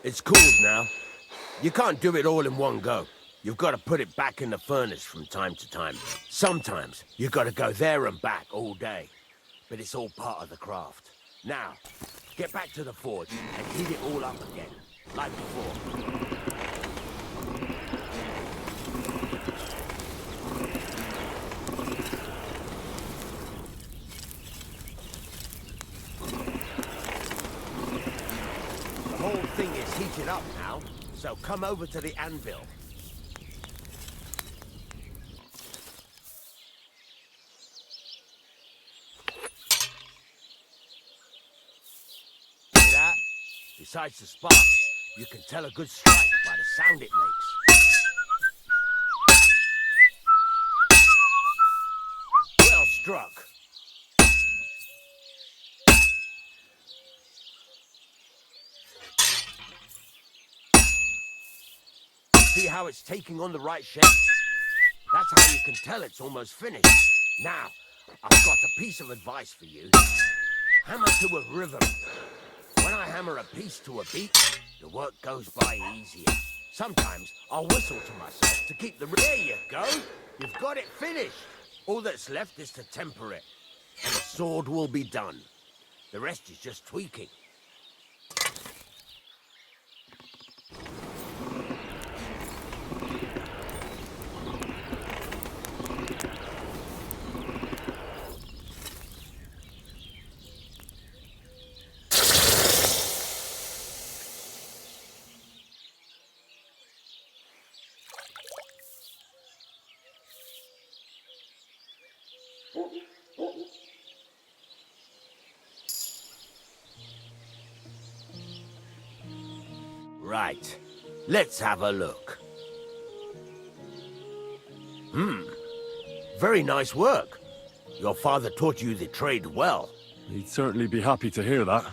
It's cooled now. You can't do it all in one go. You've got to put it back in the furnace from time to time. Sometimes you've got to go there and back all day. But it's all part of the craft. Now, get back to the forge and heat it all up again, like before. The whole thing is heated up now, so come over to the anvil. See that? Besides the sparks, you can tell a good strike by the sound it makes. Well struck. See how it's taking on the right shape? That's how you can tell it's almost finished. Now, I've got a piece of advice for you. Hammer to a rhythm. When I hammer a piece to a beat, the work goes by easier. Sometimes I'll whistle to myself to keep the... There you go! You've got it finished! All that's left is to temper it, and the sword will be done. The rest is just tweaking. Right. Let's have a look. Very nice work. Your father taught you the trade well. He'd certainly be happy to hear that.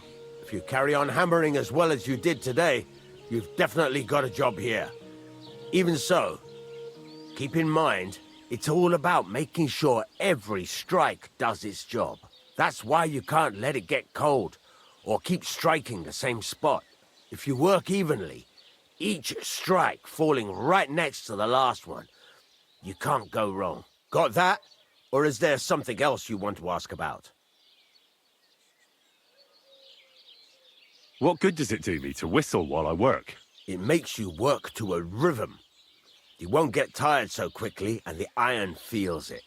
If you carry on hammering as well as you did today, you've definitely got a job here. Even so, keep in mind, it's all about making sure every strike does its job. That's why you can't let it get cold, or keep striking the same spot. If you work evenly, each strike falling right next to the last one, you can't go wrong. Got that? Or is there something else you want to ask about? What good does it do me to whistle while I work? It makes you work to a rhythm. You won't get tired so quickly, and the iron feels it.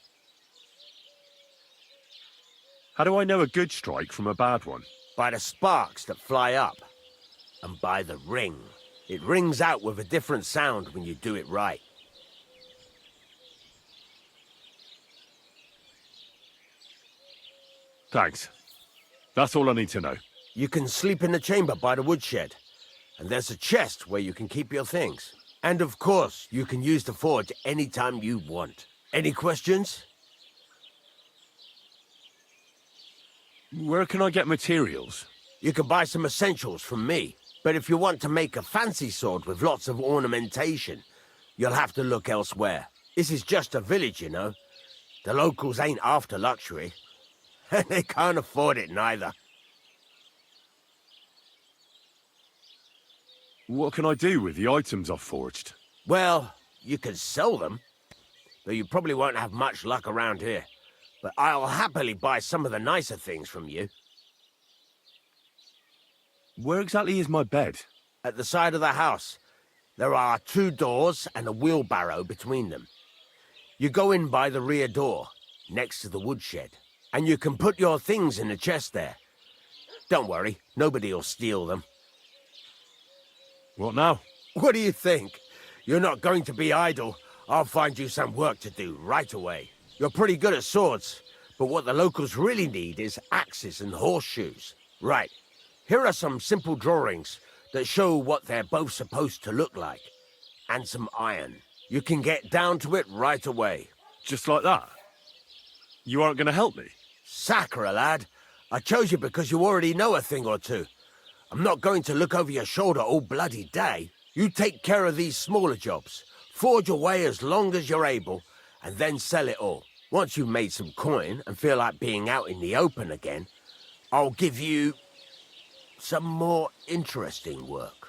How do I know a good strike from a bad one? By the sparks that fly up. And by the ring. It rings out with a different sound when you do it right. Thanks. That's all I need to know. You can sleep in the chamber by the woodshed. And there's a chest where you can keep your things. And of course, you can use the forge anytime you want. Any questions? Where can I get materials? You can buy some essentials from me. But if you want to make a fancy sword with lots of ornamentation, you'll have to look elsewhere. This is just a village, you know. The locals ain't after luxury. And they can't afford it neither. What can I do with the items I've forged? Well, you could sell them, though you probably won't have much luck around here. But I'll happily buy some of the nicer things from you. Where exactly is my bed? At the side of the house. There are 2 doors and a wheelbarrow between them. You go in by the rear door, next to the woodshed, and you can put your things in the chest there. Don't worry, nobody'll steal them. What now? What do you think? You're not going to be idle. I'll find you some work to do right away. You're pretty good at swords, but what the locals really need is axes and horseshoes. Right, here are some simple drawings that show what they're both supposed to look like. And some iron. You can get down to it right away. Just like that? You aren't going to help me? Sacre, lad. I chose you because you already know a thing or two. I'm not going to look over your shoulder all bloody day. You take care of these smaller jobs. Forge away as long as you're able, and then sell it all. Once you've made some coin and feel like being out in the open again, I'll give you some more interesting work.